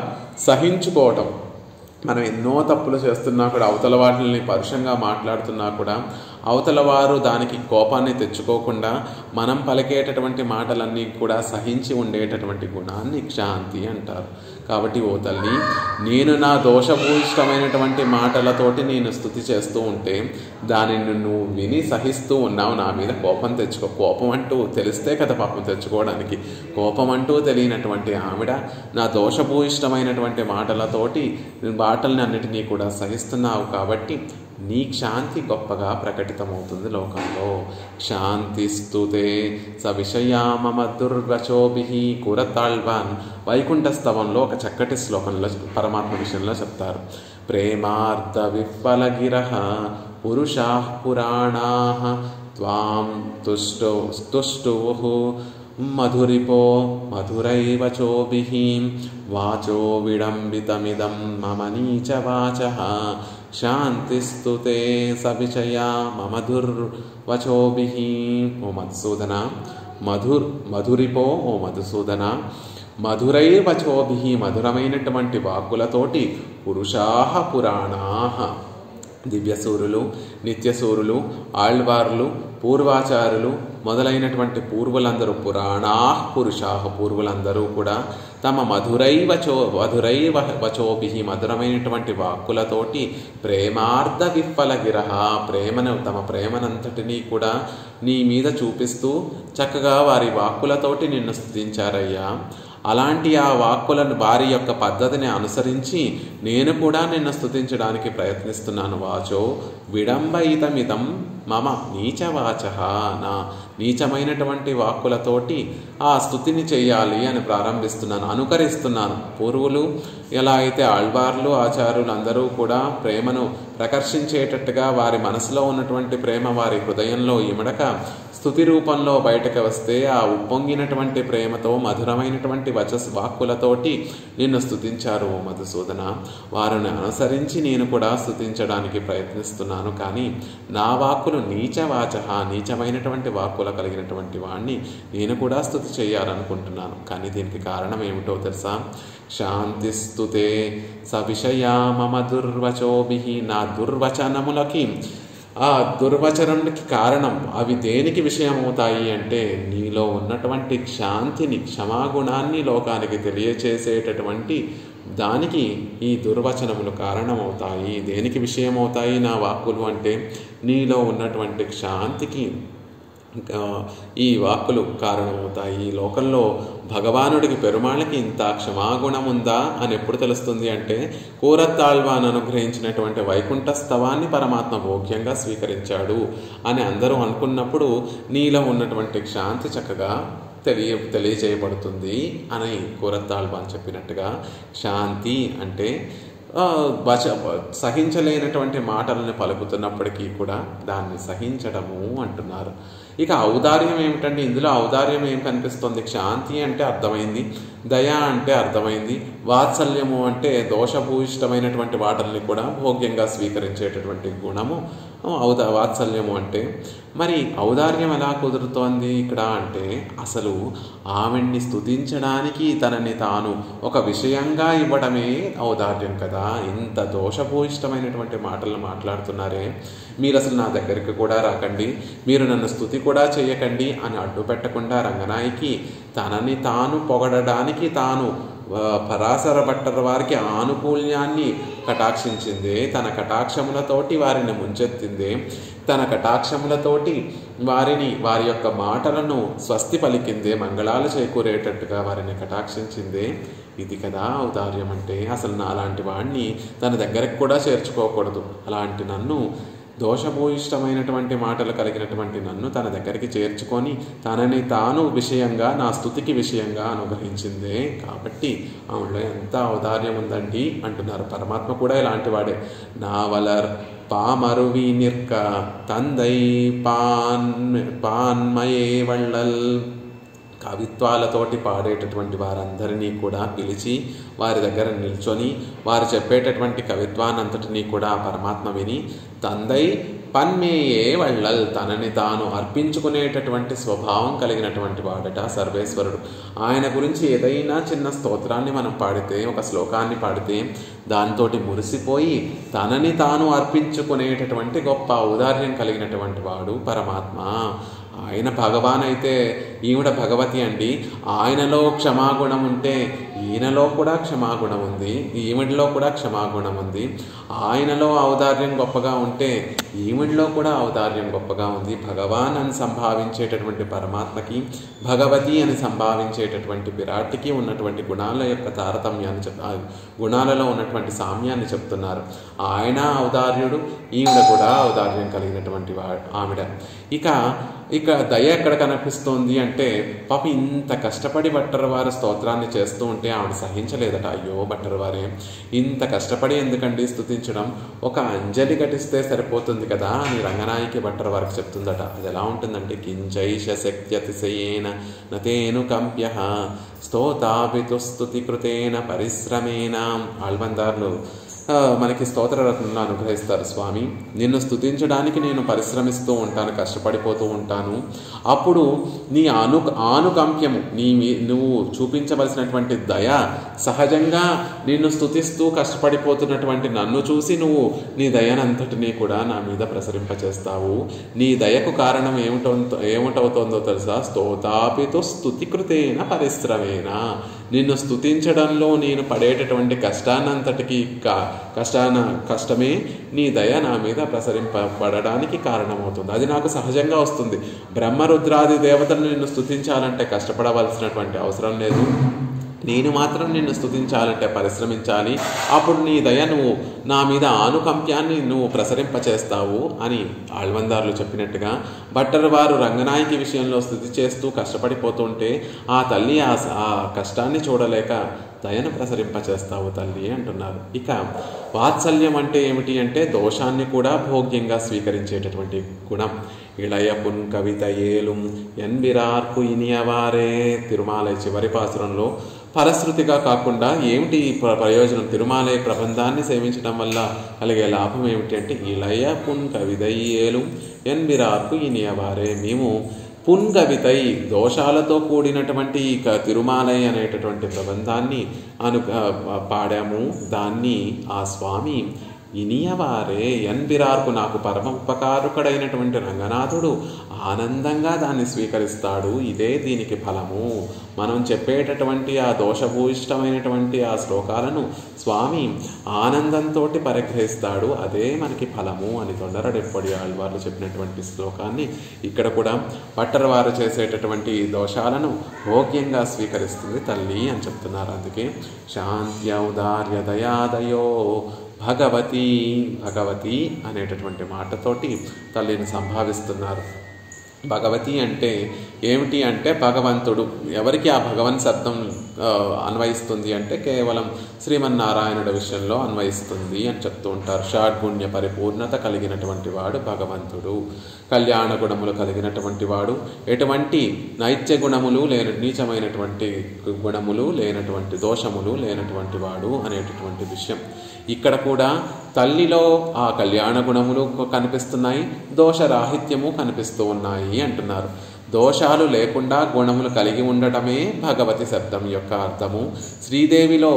సహించుకోవటం. మనం ఎన్నో తప్పులు చేస్తున్నా కూడా, అవతల వాటిని పరుషంగా మాట్లాడుతున్నా కూడా అవతల వారు దానికి కోపాన్ని తెచ్చుకోకుండా మనం పలికేటటువంటి మాటలన్నీ కూడా సహించి ఉండేటటువంటి గుణాన్ని శాంతి అంటారు. కాబట్టి ఓ తల్లి, నేను నా దోషభూయిష్టమైనటువంటి మాటలతోటి నేను స్తుతి చేస్తూ ఉంటే దానిని నువ్వు విని సహిస్తూ ఉన్నావు. నా మీద కోపం తెచ్చుకో. కోపం అంటూ తెలిస్తే కదా పాపం తెచ్చుకోవడానికి. కోపం అంటూ తెలియనటువంటి ఆవిడ నా దోషభూయిష్టమైనటువంటి మాటల్ని అన్నిటినీ కూడా సహిస్తున్నావు. కాబట్టి నీ శాంతి గొప్పగా ప్రకటితమవుతుంది లోకంలో. శాంతిస్తుతే సవిషయా మమ దుర్వచోభిః. కూరతాళ్వాన్ వైకుంఠస్తవంలో ఒక చక్కటి శ్లోకంలో పరమాత్మ విషయంలో చెప్తారు. ప్రేమార్థ విఫలగిరః పురుషాః పురాణాః త్వాం తుష్టుః మధురిపో మధురైవచోభిః. వాచో విడంబితమిదం మమ నీచ వాచః. శాంతిస్తుతే సవిషయా మమ దుర్వచోభిః. ఓ మధుసూదన, మధురిపో ఓ మధుసూదన, మధురైవచోభిః, మధురమైనటువంటి వాక్కులతోటి పురుషాః పురాణాః, దివ్యసూరులు, నిత్యసూరులు, ఆళ్వార్లు, పూర్వాచారులు మొదలైనటువంటి పూర్వులందరూ, పురాణాః పురుషాః, పూర్వులందరూ కూడా తమ మధురైవచోభిః, మధురమైనటువంటి వాక్కులతోటి ప్రేమార్థ విఫలగిరః, తమ ప్రేమనంతటినీ కూడా నీ మీద చూపిస్తూ చక్కగా వారి వాక్కులతోటి నిన్ను స్తుతించారయ్యా. అలాంటి ఆ వాక్కులను, వారి యొక్క పద్ధతిని అనుసరించి నేను కూడా నిన్ను స్తుతించడానికి ప్రయత్నిస్తున్నాను. వాచో విడంబయితమిదం మమ నీచవాచః, నా నీచమైనటువంటి వాక్కులతోటి ఆ స్తుతిని చేయాలి అని ప్రారంభిస్తున్నాను, అనుకరిస్తున్నాను. పూర్వులు ఎలా అయితే ఆళ్వార్లు, ఆచార్యులు అందరూ కూడా ప్రేమను ప్రకర్షించేటట్టుగా వారి మనసులో ఉన్నటువంటి ప్రేమ వారి హృదయంలో ఇమడక స్తుతి రూపంలో బయటకు వస్తే ఆ ఉప్పొంగినటువంటి ప్రేమతో మధురమైనటువంటి వాక్కులతోటి నిన్ను స్తుతించారు ఓ మధుసూదన. వారిని అనుసరించి నేను కూడా స్తుతించడానికి ప్రయత్నిస్తున్నాను. కానీ నా వాక్కులు నీచవాచః, నీచమైనటువంటి వాక్కులు కలిగినటువంటి వాణ్ణి నేను కూడా స్తుతి చేయాలనుకుంటున్నాను. కానీ దీనికి కారణం ఏమిటో తెలుసా? శాంతిస్తుతే సవిషయా మమ దుర్వచోభిః. నా దుర్వచనములకి, ఆ దుర్వచనానికి కారణం అవి దేనికి విషయం అవుతాయి అంటే నీలో ఉన్నటువంటి శాంతిని, క్షమాగుణాన్ని లోకానికి తెలియచేసేటటువంటి దానికి ఈ దుర్వచనములు కారణమవుతాయి. దేనికి విషయం అవుతాయి నా వాక్కులు అంటే నీలో ఉన్నటువంటి శాంతికి ఈ వాక్కులు కారణమవుతాయి. ఈ లోకంలో భగవానుడికి, పెరుమాళ్ళకి ఇంత క్షమాగుణం ఉందా అని ఎప్పుడు తెలుస్తుంది అంటే కూరతాళ్వాన్ అనుగ్రహించినటువంటి వైకుంఠస్తవాన్ని పరమాత్మ భోగ్యంగా స్వీకరించాడు అని అందరూ అనుకున్నప్పుడు నీలో ఉన్నటువంటి శాంతి చక్కగా తెలియజేయబడుతుంది అని కూరతాళ్వాన్ చెప్పినట్టుగా శాంతి అంటే సహించలేనటువంటి మాటలను పలుకుతున్నప్పటికీ కూడా దాన్ని సహించడము అంటున్నారు. ఇక ఔదార్యం ఏమిటండి? ఇందులో ఔదార్యం ఏం కనిపిస్తుంది? శాంతి అంటే అర్థమైంది, దయ అంటే అర్థమైంది, వాత్సల్యము అంటే దోషభూయిష్టమైనటువంటి వాటిని కూడా భోగ్యంగా స్వీకరించేటటువంటి గుణము వాత్సల్యము అంటే. మరి ఔదార్యం ఎలా కుదురుతోంది ఇక్కడ అంటే అసలు ఆవిడ్ని స్తుతించడానికి తనని తాను ఒక విషయంగా ఇవ్వడమే ఔదార్యం కదా. ఇంత దోషభూయిష్టమైనటువంటి మాటలు మాట్లాడుతున్నారే, మీరు అసలు నా దగ్గరికి కూడా రాకండి, మీరు నన్ను స్తుతి కూడా చేయకండి అని అడ్డు పెట్టకుండా రంగనాయకి తనని తాను పొగడడానికి తాను పరాశర భట్టర్ వారికి ఆనుకూల్యాన్ని కటాక్షించిందే, తన కటాక్షములతోటి వారిని ముంచెత్తిందే. తన కటాక్షములతోటి వారి యొక్క మాటలను స్వస్తి పలికిందే, మంగళాలు చేకూరేటట్టుగా వారిని కటాక్షించిందే. ఇది కదా ఔదార్యం అంటే. అసలు నాలాంటి వాడిని తన దగ్గరకు కూడా చేర్చుకోకూడదు. అలాంటి నన్ను, దోషభూయిష్టమైనటువంటి మాటలు కలిగినటువంటి నన్ను తన దగ్గరికి చేర్చుకొని తనని తాను విషయంగా, నా స్తుతికి విషయంగా అనుగ్రహించిందే. కాబట్టి ఆవిడలో ఎంత ఔదార్యం ఉందండి అంటున్నారు. పరమాత్మ కూడా ఇలాంటి వాడే. నావలర్ పామరువి నిర్క తందై పాన్మయే వళ్ళల్. కవిత్వాలతోటి పాడేటటువంటి వారందరినీ కూడా పిలిచి వారి దగ్గర నిల్చొని వారు చెప్పేటటువంటి కవిత్వానంతటినీ కూడా పరమాత్మ విని తందై పన్మేయే వళ్ళల్, తనని తాను అర్పించుకునేటటువంటి స్వభావం కలిగినటువంటి వాడట సర్వేశ్వరుడు. ఆయన గురించి ఏదైనా చిన్న స్తోత్రాన్ని మనం పాడితే, ఒక శ్లోకాన్ని పాడితే దాంతో మురిసిపోయి తనని తాను అర్పించుకునేటటువంటి గొప్ప ఔదార్యం కలిగినటువంటి వాడు పరమాత్మ. ఆయన భగవాన్ అయితే ఈవిడ భగవతి అండి. ఆయనలో క్షమాగుణం ఉంటే ఈయనలో కూడా క్షమాగుణం ఉంది, ఈవిడిలో కూడా క్షమాగుణం ఉంది. ఆయనలో ఔదార్యం గొప్పగా ఉంటే ఈవిడిలో కూడా ఔదార్యం గొప్పగా ఉంది. భగవాన్ అని సంభావించేటటువంటి పరమాత్మకి, భగవతి అని సంభావించేటటువంటి విరాట్కి ఉన్నటువంటి గుణాల యొక్క తారతమ్యాన్ని గుణాలలో ఉన్నటువంటి సామ్యాన్ని చెప్తున్నారు. ఆయన ఔదార్యుడు, ఈవిడ కూడా ఔదార్యం కలిగినటువంటి ఆవిడ. ఇక దయ ఎక్కడ కనిపిస్తోంది అంటే, పాప ఇంత కష్టపడి భట్టరవారు స్తోత్రాన్ని చేస్తూ ఉంటే ఆవిడ సహించలేదట. అయ్యో భట్టరవారే, ఇంత కష్టపడి ఎందుకండి స్తుతించడం, ఒక అంజలి ఘటిస్తే సరిపోతుంది కదా అని రంగనాయకి భట్టరవారికి చెప్తుందట. అది ఎలా ఉంటుందంటే, కించైష శక్త్యతిశయేన నతేను కంప్య స్తోతాపితు స్తుతి కృతేన పరిశ్రమేన. ఆళ్వందార్లు మనకి స్తోత్రరత్నంలో అనుగ్రహిస్తారు. స్వామి, నిన్ను స్తుతించడానికి నేను పరిశ్రమిస్తూ ఉంటాను, కష్టపడిపోతూ ఉంటాను. అప్పుడు నీ ఆనుకంప్యము, నువ్వు చూపించవలసినటువంటి దయ, సహజంగా నిన్ను స్తుతిస్తూ కష్టపడిపోతున్నటువంటి నన్ను చూసి నువ్వు నీ దయనంతటినీ కూడా నా మీద ప్రసరింపచేస్తావు. నీ దయకు కారణం ఏమిటవుతోందో తెలుసా? స్తోతాపితో స్తుతికృతేన పరిశ్రమేన. నిన్ను స్తుతించడంలో నేను పడేటటువంటి కష్టానంతటికీ కష్టమే నీ దయ నా మీద ప్రసరింపబడడానికి కారణమవుతుంది. అది నాకు సహజంగా వస్తుంది. బ్రహ్మరుద్రాది దేవతలు నిన్ను స్తుతించాలంటే కష్టపడవలసినటువంటి అవసరం లేదు. నేను మాత్రం నిన్ను స్తుతించాలంటే పరిశ్రమించాలి. అప్పుడు నీ దయ నువ్వు నా మీద ఆనుకంప్యాన్ని నువ్వు ప్రసరింపచేస్తావు అని ఆళ్వందార్లు చెప్పినట్టుగా భట్టర్ వారు రంగనాయకి విషయంలో స్తుతి చేస్తూ కష్టపడిపోతుంటే ఆ తల్లి ఆ కష్టాన్ని చూడలేక దయను ప్రసరింపచేస్తావు తల్లి అంటున్నారు. ఇక వాత్సల్యం అంటే ఏమిటి అంటే, దోషాన్ని కూడా భోగ్యంగా స్వీకరించేటటువంటి గుణం. ఇళయ పున్ కవిత ఏలుం ఎన్విరార్కు ఇనియవారే. తిరుమాలై చివరి పాసురంలో ఫలశ్రుతిగా కాకుండా ఏమిటి ప్రయోజనం, తిరుమాలై ప్రబంధాన్ని సేవించడం వల్ల కలిగే లాభం ఏమిటి అంటే, ఇళయ పున్ కవిత ఏలుం ఎన్విరార్కు ఇనియవారే. మేము పున్గవితై, దోషాలతో కూడినటువంటి తిరుమాలై అనేటటువంటి ప్రబంధాన్ని పాడాము. దాన్ని ఆ స్వామి ఇనియవారే ఎన్విరార్కు, నాకు పరమ ఉపకారకుడైనటువంటి రంగనాథుడు ఆనందంగా దాన్ని స్వీకరిస్తాడు. ఇదే దీనికి ఫలము. మనం చెప్పేటటువంటి ఆ దోషభూయిష్టమైనటువంటి ఆ శ్లోకాలను స్వామి ఆనందంతో పరిగ్రహిస్తాడు. అదే మనకి ఫలము అని తొండరడెప్పటి ఆళ్వార్లు చెప్పినటువంటి శ్లోకాన్ని ఇక్కడ కూడా భట్టర్ వారు చేసేటటువంటి దోషాలను భోగ్యంగా స్వీకరిస్తుంది తల్లి అని చెప్తున్నారు. అందుకే శాంత్యౌదార్య దయాదయో భగవతి అనేటటువంటి మాటతోటి తల్లిని సంభావిస్తున్నారు. భగవతి అంటే ఏమిటి అంటే భగవంతుడు. ఎవరికి ఆ భగవన్ శబ్దం అన్వయిస్తుంది అంటే కేవలం శ్రీమన్నారాయణుడి విషయంలో అన్వయిస్తుంది అని చెప్తూ ఉంటారు. షాడ్గుణ్య పరిపూర్ణత కలిగినటువంటి వాడు భగవంతుడు. కళ్యాణ గుణములు కలిగినటువంటి వాడు, ఎటువంటి నైత్య గుణములు నీచమైనటువంటి గుణములు లేనటువంటి, దోషములు లేనటువంటి వాడు అనేటటువంటి విషయం. ఇక్కడ కూడా తల్లిలో ఆ కళ్యాణ గుణములు కనిపిస్తున్నాయి, దోషరాహిత్యము కనిపిస్తూ ఉన్నాయి అంటున్నారు. దోషాలు లేకుండా గుణములు కలిగి ఉండటమే భగవతి శబ్దం యొక్క అర్థము. శ్రీదేవిలో,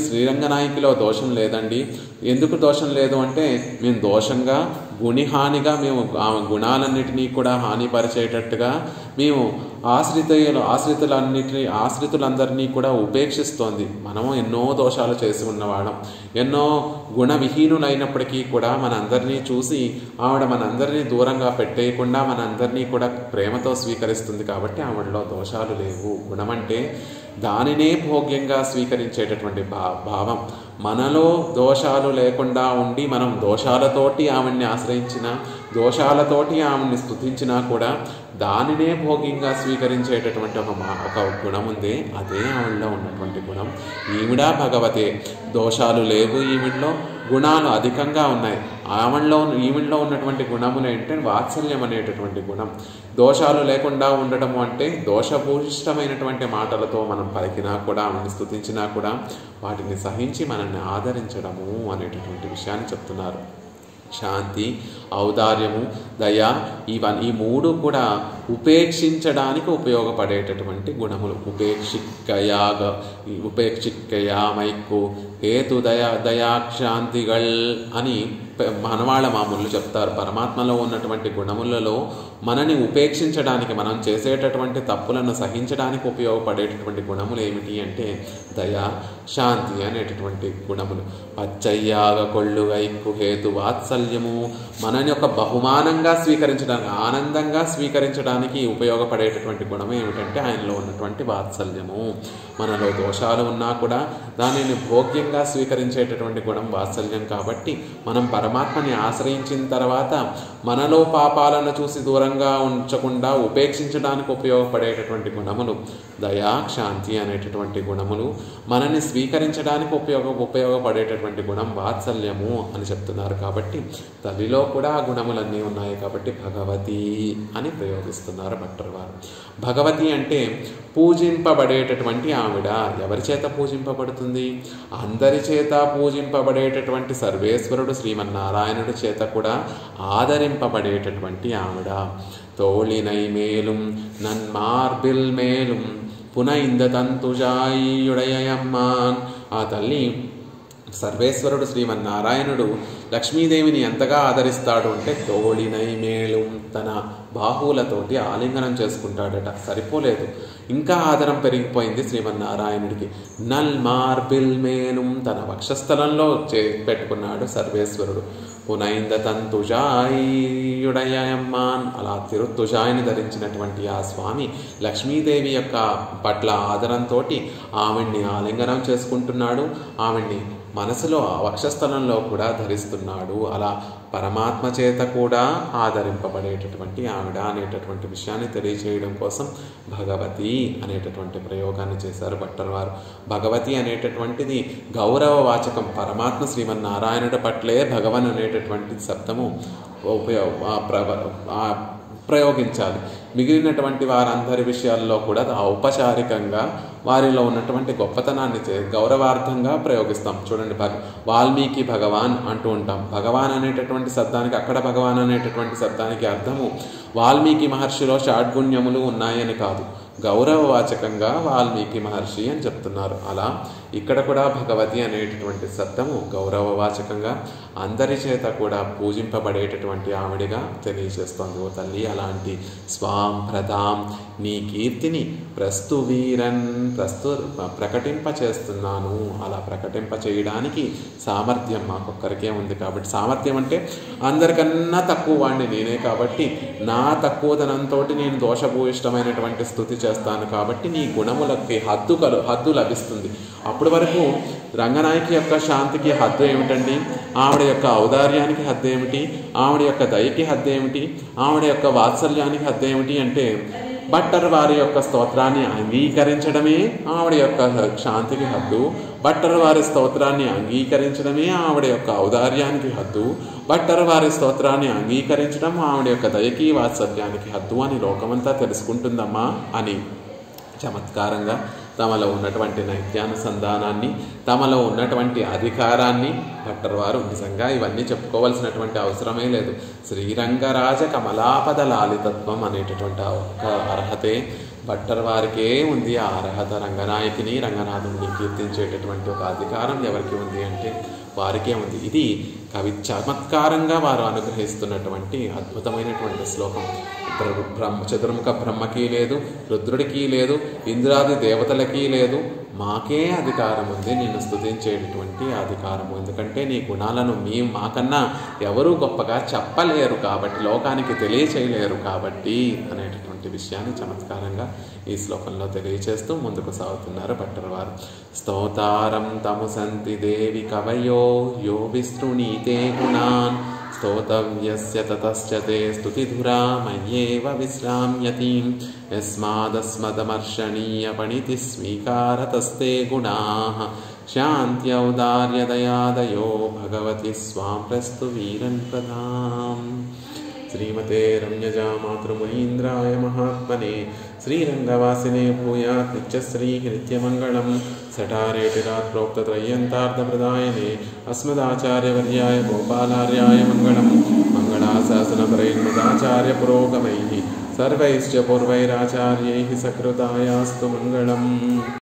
శ్రీరంగనాయకిలో దోషం లేదండి. ఎందుకు దోషం లేదు అంటే, మేము దోషంగా గుణిహానిగా మేము ఆ గుణాలన్నిటినీ కూడా హానిపరిచేటట్టుగా మేము ఆశ్రితులందరినీ కూడా ఉపేక్షిస్తోంది. మనము ఎన్నో దోషాలు చేసి ఉన్నవాళ్ళం, ఎన్నో గుణవిహీనులైనప్పటికీ కూడా మనందరినీ చూసి ఆవిడ మనందరినీ దూరంగా పెట్టేయకుండా మనందరినీ కూడా ప్రేమతో స్వీకరిస్తుంది. కాబట్టి ఆవిడలో దోషాలు లేవు. గుణం అంటే దానినే భోగ్యంగా స్వీకరించేటటువంటి భావం. మనలో దోషాలు లేకుండా ఉండి మనం దోషాలతోటి ఆవిడ్ని ఆశ్రయించిన, దోషాలతోటి ఆవిడ్ని స్తుతించినా కూడా దానినే భోగ్యంగా స్వీకరించేటటువంటి ఒక గుణం ఉంది. అదే ఆవిడలో ఉన్నటువంటి గుణం. ఈవిడ భగవతే. దోషాలు లేవు ఈవిడలో, గుణాలు అధికంగా ఉన్నాయి. ఈవిడలో ఉన్నటువంటి గుణములు ఏంటంటే వాత్సల్యం అనేటటువంటి గుణం. దోషాలు లేకుండా ఉండటము అంటే దోషభూయిష్టమైనటువంటి మాటలతో మనం పలికినా కూడా, ఆమెను స్తుతించినా కూడా వాటిని సహించి మనల్ని ఆదరించడము అనేటటువంటి విషయాన్ని చెప్తున్నారు. శాంతి, ఔదార్యము, దయ, ఈ మూడు కూడా ఉపేక్షించడానికి ఉపయోగపడేటటువంటి గుణములు. ఉపేక్షిక్కయామైక్కు హేతు దయాక్షాంతిగల్ అని మనవాళ్ళ మామూలు చెప్తారు. పరమాత్మలో ఉన్నటువంటి గుణములలో మనని ఉపేక్షించడానికి, మనం చేసేటటువంటి తప్పులను సహించడానికి ఉపయోగపడేటటువంటి గుణములు ఏమిటి అంటే దయ, శాంతి అనేటటువంటి గుణములు. పచ్చయ్యాగ కొళ్ళుగైక్కు హేతు వాత్సల్యము, మనని ఒక బహుమానంగా స్వీకరించడానికి, ఆనందంగా స్వీకరించడానికి ఉపయోగపడేటటువంటి గుణం ఏమిటంటే ఆయనలో ఉన్నటువంటి వాత్సల్యము. మనలో దోషాలు ఉన్నా కూడా దానిని భోగ్యంగా స్వీకరించేటటువంటి గుణం వాత్సల్యం. కాబట్టి మనం పరమాత్మని ఆశ్రయించిన తర్వాత మనలో పాపాలను చూసి దూరంగా ఉంచకుండా ఉపేక్షించడానికి ఉపయోగపడేటటువంటి గుణములు దయా, శాంతి అనేటటువంటి గుణములు. మనని స్వీకరించడానికి ఉపయోగపడేటటువంటి గుణం వాత్సల్యము అని చెప్తున్నారు. కాబట్టి తల్లిలో కూడా ఆ గుణములన్నీ ఉన్నాయి. కాబట్టి భగవతి అని ప్రయోగిస్తున్నారు భట్టర్ వారు. భగవతి అంటే పూజింపబడేటటువంటి ఆవిడ. ఎవరి చేత పూజింపబడుతుంది? అందరి చేత పూజింపబడేటటువంటి సర్వేశ్వరుడు శ్రీమన్నారాయణుడి చేత కూడా ఆదరింపబడేటటువంటి ఆవిడ. తోళినై మేలుం నన్మార్బిల్ మేలుం పునైంద తంతుజాయుడయమ్మాన్. ఆ తల్లి సర్వేశ్వరుడు శ్రీమన్నారాయణుడు లక్ష్మీదేవిని ఎంతగా ఆదరిస్తాడు అంటే తోళినై మేలుం, తన బాహువులతోటి ఆలింగనం చేసుకుంటాడట. సరిపోలేదు, ఇంకా ఆదరం పెరిగిపోయింది శ్రీమన్నారాయణుడికి. నల్ మార్బిల్ మేలుం, తన వక్షస్థలంలో పెట్టుకున్నాడు సర్వేశ్వరుడు. పునైంద తంతుజాయుడయమ్మాన్, అలా తిరుత్తుజాయిని ధరించినటువంటి ఆ స్వామి లక్ష్మీదేవి యొక్క పట్ల ఆదరంతో ఆవిడ్ని ఆలింగనం చేసుకుంటున్నాడు. ఆవిడ్ని మనసులో వక్షస్థలంలో కూడా ధరిస్తున్నాడు. అలా పరమాత్మ చేత కూడా ఆదరింపబడేటటువంటి ఆవిడ అనేటటువంటి విషయాన్ని తెలియజేయడం కోసం భగవతి అనేటటువంటి ప్రయోగాన్ని చేశారు భట్టర్ వారు. భగవతి అనేటటువంటిది గౌరవ వాచకం. పరమాత్మ శ్రీమన్నారాయణుడి పట్లే భగవన్ అనేటటువంటి శబ్దము ప్రయోగించాలి. మిగిలినటువంటి వారందరి విషయాల్లో కూడా ఔపచారికంగా వారిలో ఉన్నటువంటి గొప్పతనాన్ని గౌరవార్థంగా ప్రయోగిస్తాం. చూడండి, వాల్మీకి భగవాన్ అంటూ ఉంటాం. భగవాన్ అనేటటువంటి శబ్దానికి, అక్కడ భగవాన్ అనేటటువంటి శబ్దానికి అర్థము వాల్మీకి మహర్షిలో షాడ్గుణ్యములు ఉన్నాయని కాదు, గౌరవవాచకంగా వాల్మీకి మహర్షి అని చెప్తున్నారు. అలా ఇక్కడ కూడా భగవతి అనేటటువంటి శబ్దము గౌరవవాచకంగా అందరి చేత కూడా పూజింపబడేటటువంటి ఆవిడిగా తెలియజేస్తోంది. ఓ తల్లి, అలాంటి స్వాం ప్రదాం, నీ కీర్తిని ప్రకటింప చేస్తున్నాను. అలా ప్రకటింప చేయడానికి సామర్థ్యం మాకొక్కరికే ఉంది. కాబట్టి సామర్థ్యం అంటే అందరికన్నా తక్కువ వాడిని నేనే కాబట్టి నా తక్కువదనంతో నేను దోషభూయిష్టమైనటువంటి స్తుతి చేస్తాను. కాబట్టి నీ గుణములకి హద్దు లభిస్తుంది. అప్పటి వరకు రంగనాయకి యొక్క శాంతికి హద్దు ఏమిటండి? ఆవిడ యొక్క ఔదార్యానికి హద్దు ఏమిటి? ఆవిడ యొక్క దయకి హద్దు ఏమిటి? ఆవిడ యొక్క వాత్సల్యానికి హద్దు ఏమిటి అంటే భట్టర్ వారి యొక్క స్తోత్రాన్ని అంగీకరించడమే ఆవిడ యొక్క శాంతికి హద్దు. భట్టర్ వారి స్తోత్రాన్ని అంగీకరించడమే ఆవిడ యొక్క ఔదార్యానికి హద్దు. భట్టర్ వారి స్తోత్రాన్ని అంగీకరించడం ఆవిడ యొక్క దయకి వాత్సల్యానికి హద్దు అని లోకమంతా తెలుసుకుంటుందమ్మా అని చమత్కారంగా తమలో ఉన్నటువంటి నైత్యానుసంధానాన్ని, తమలో ఉన్నటువంటి అధికారాన్ని భట్టర్ వారు నిజంగా ఇవన్నీ చెప్పుకోవాల్సినటువంటి అవసరమే లేదు. శ్రీరంగరాజ కమలాపద లాలితత్వం అనేటటువంటి ఒక అర్హతే భట్టర్ వారికే ఉంది. ఆ అర్హత రంగనాయకిని, రంగనాథుని కీర్తించేటటువంటి ఒక అధికారం ఎవరికి ఉంది అంటే వారికే ఉంది. ఇది కవి చమత్కారంగా వారు అనుగ్రహిస్తున్నటువంటి అద్భుతమైనటువంటి శ్లోకం. చతుర్ముఖ బ్రహ్మకి లేదు, రుద్రుడికి లేదు, ఇంద్రాది దేవతలకి లేదు, మాకే అధికారం ఉంది నిన్ను స్తుతించేటటువంటి అధికారము. ఎందుకంటే నీ గుణాలను మాకన్నా ఎవరూ గొప్పగా చెప్పలేరు కాబట్టి, లోకానికి తెలియచేయలేరు కాబట్టి అనేటటువంటి విషయాన్ని చమత్కారంగా ఈ శ్లోకంలో తెలియచేస్తూ ముందుకు సాగుతున్నారు భట్టర్ వారు. స్తోతారం తముసంతి దేవి కవయో యో విస్తృణీతే గుణాన్ స్తోతవ్యస్య తతశ్చ తే స్తుతిధురా మయ్యేవ విశ్రామ్యతి యస్మాదస్మదమర్షణీయ పణితి స్వీకారతస్తే గుణాః శాంత్యౌదార్యదయాదయో భగవతి స్వాం ప్రస్తు వీరన్ ప్రదాం. శ్రీమతే రమ్యజా మాతృమునీంద్రాయ మహాత్మనే శ్రీరంగవాసినే భూయాత్ నిత్యశ్రీ నిత్యమంగళం. సఠారేటిరాత్ ప్రోక్తత్రయ్యంతార్థప్రదాయనే అస్మదాచార్యవర్యాయ గోపాలార్యాయ మంగళం. మంగళాశాసనపరైర్మదాచార్య పురోగమైః సర్వైశ్చ పూర్వైరాచార్యైః సకృతాయాస్తు మంగళం.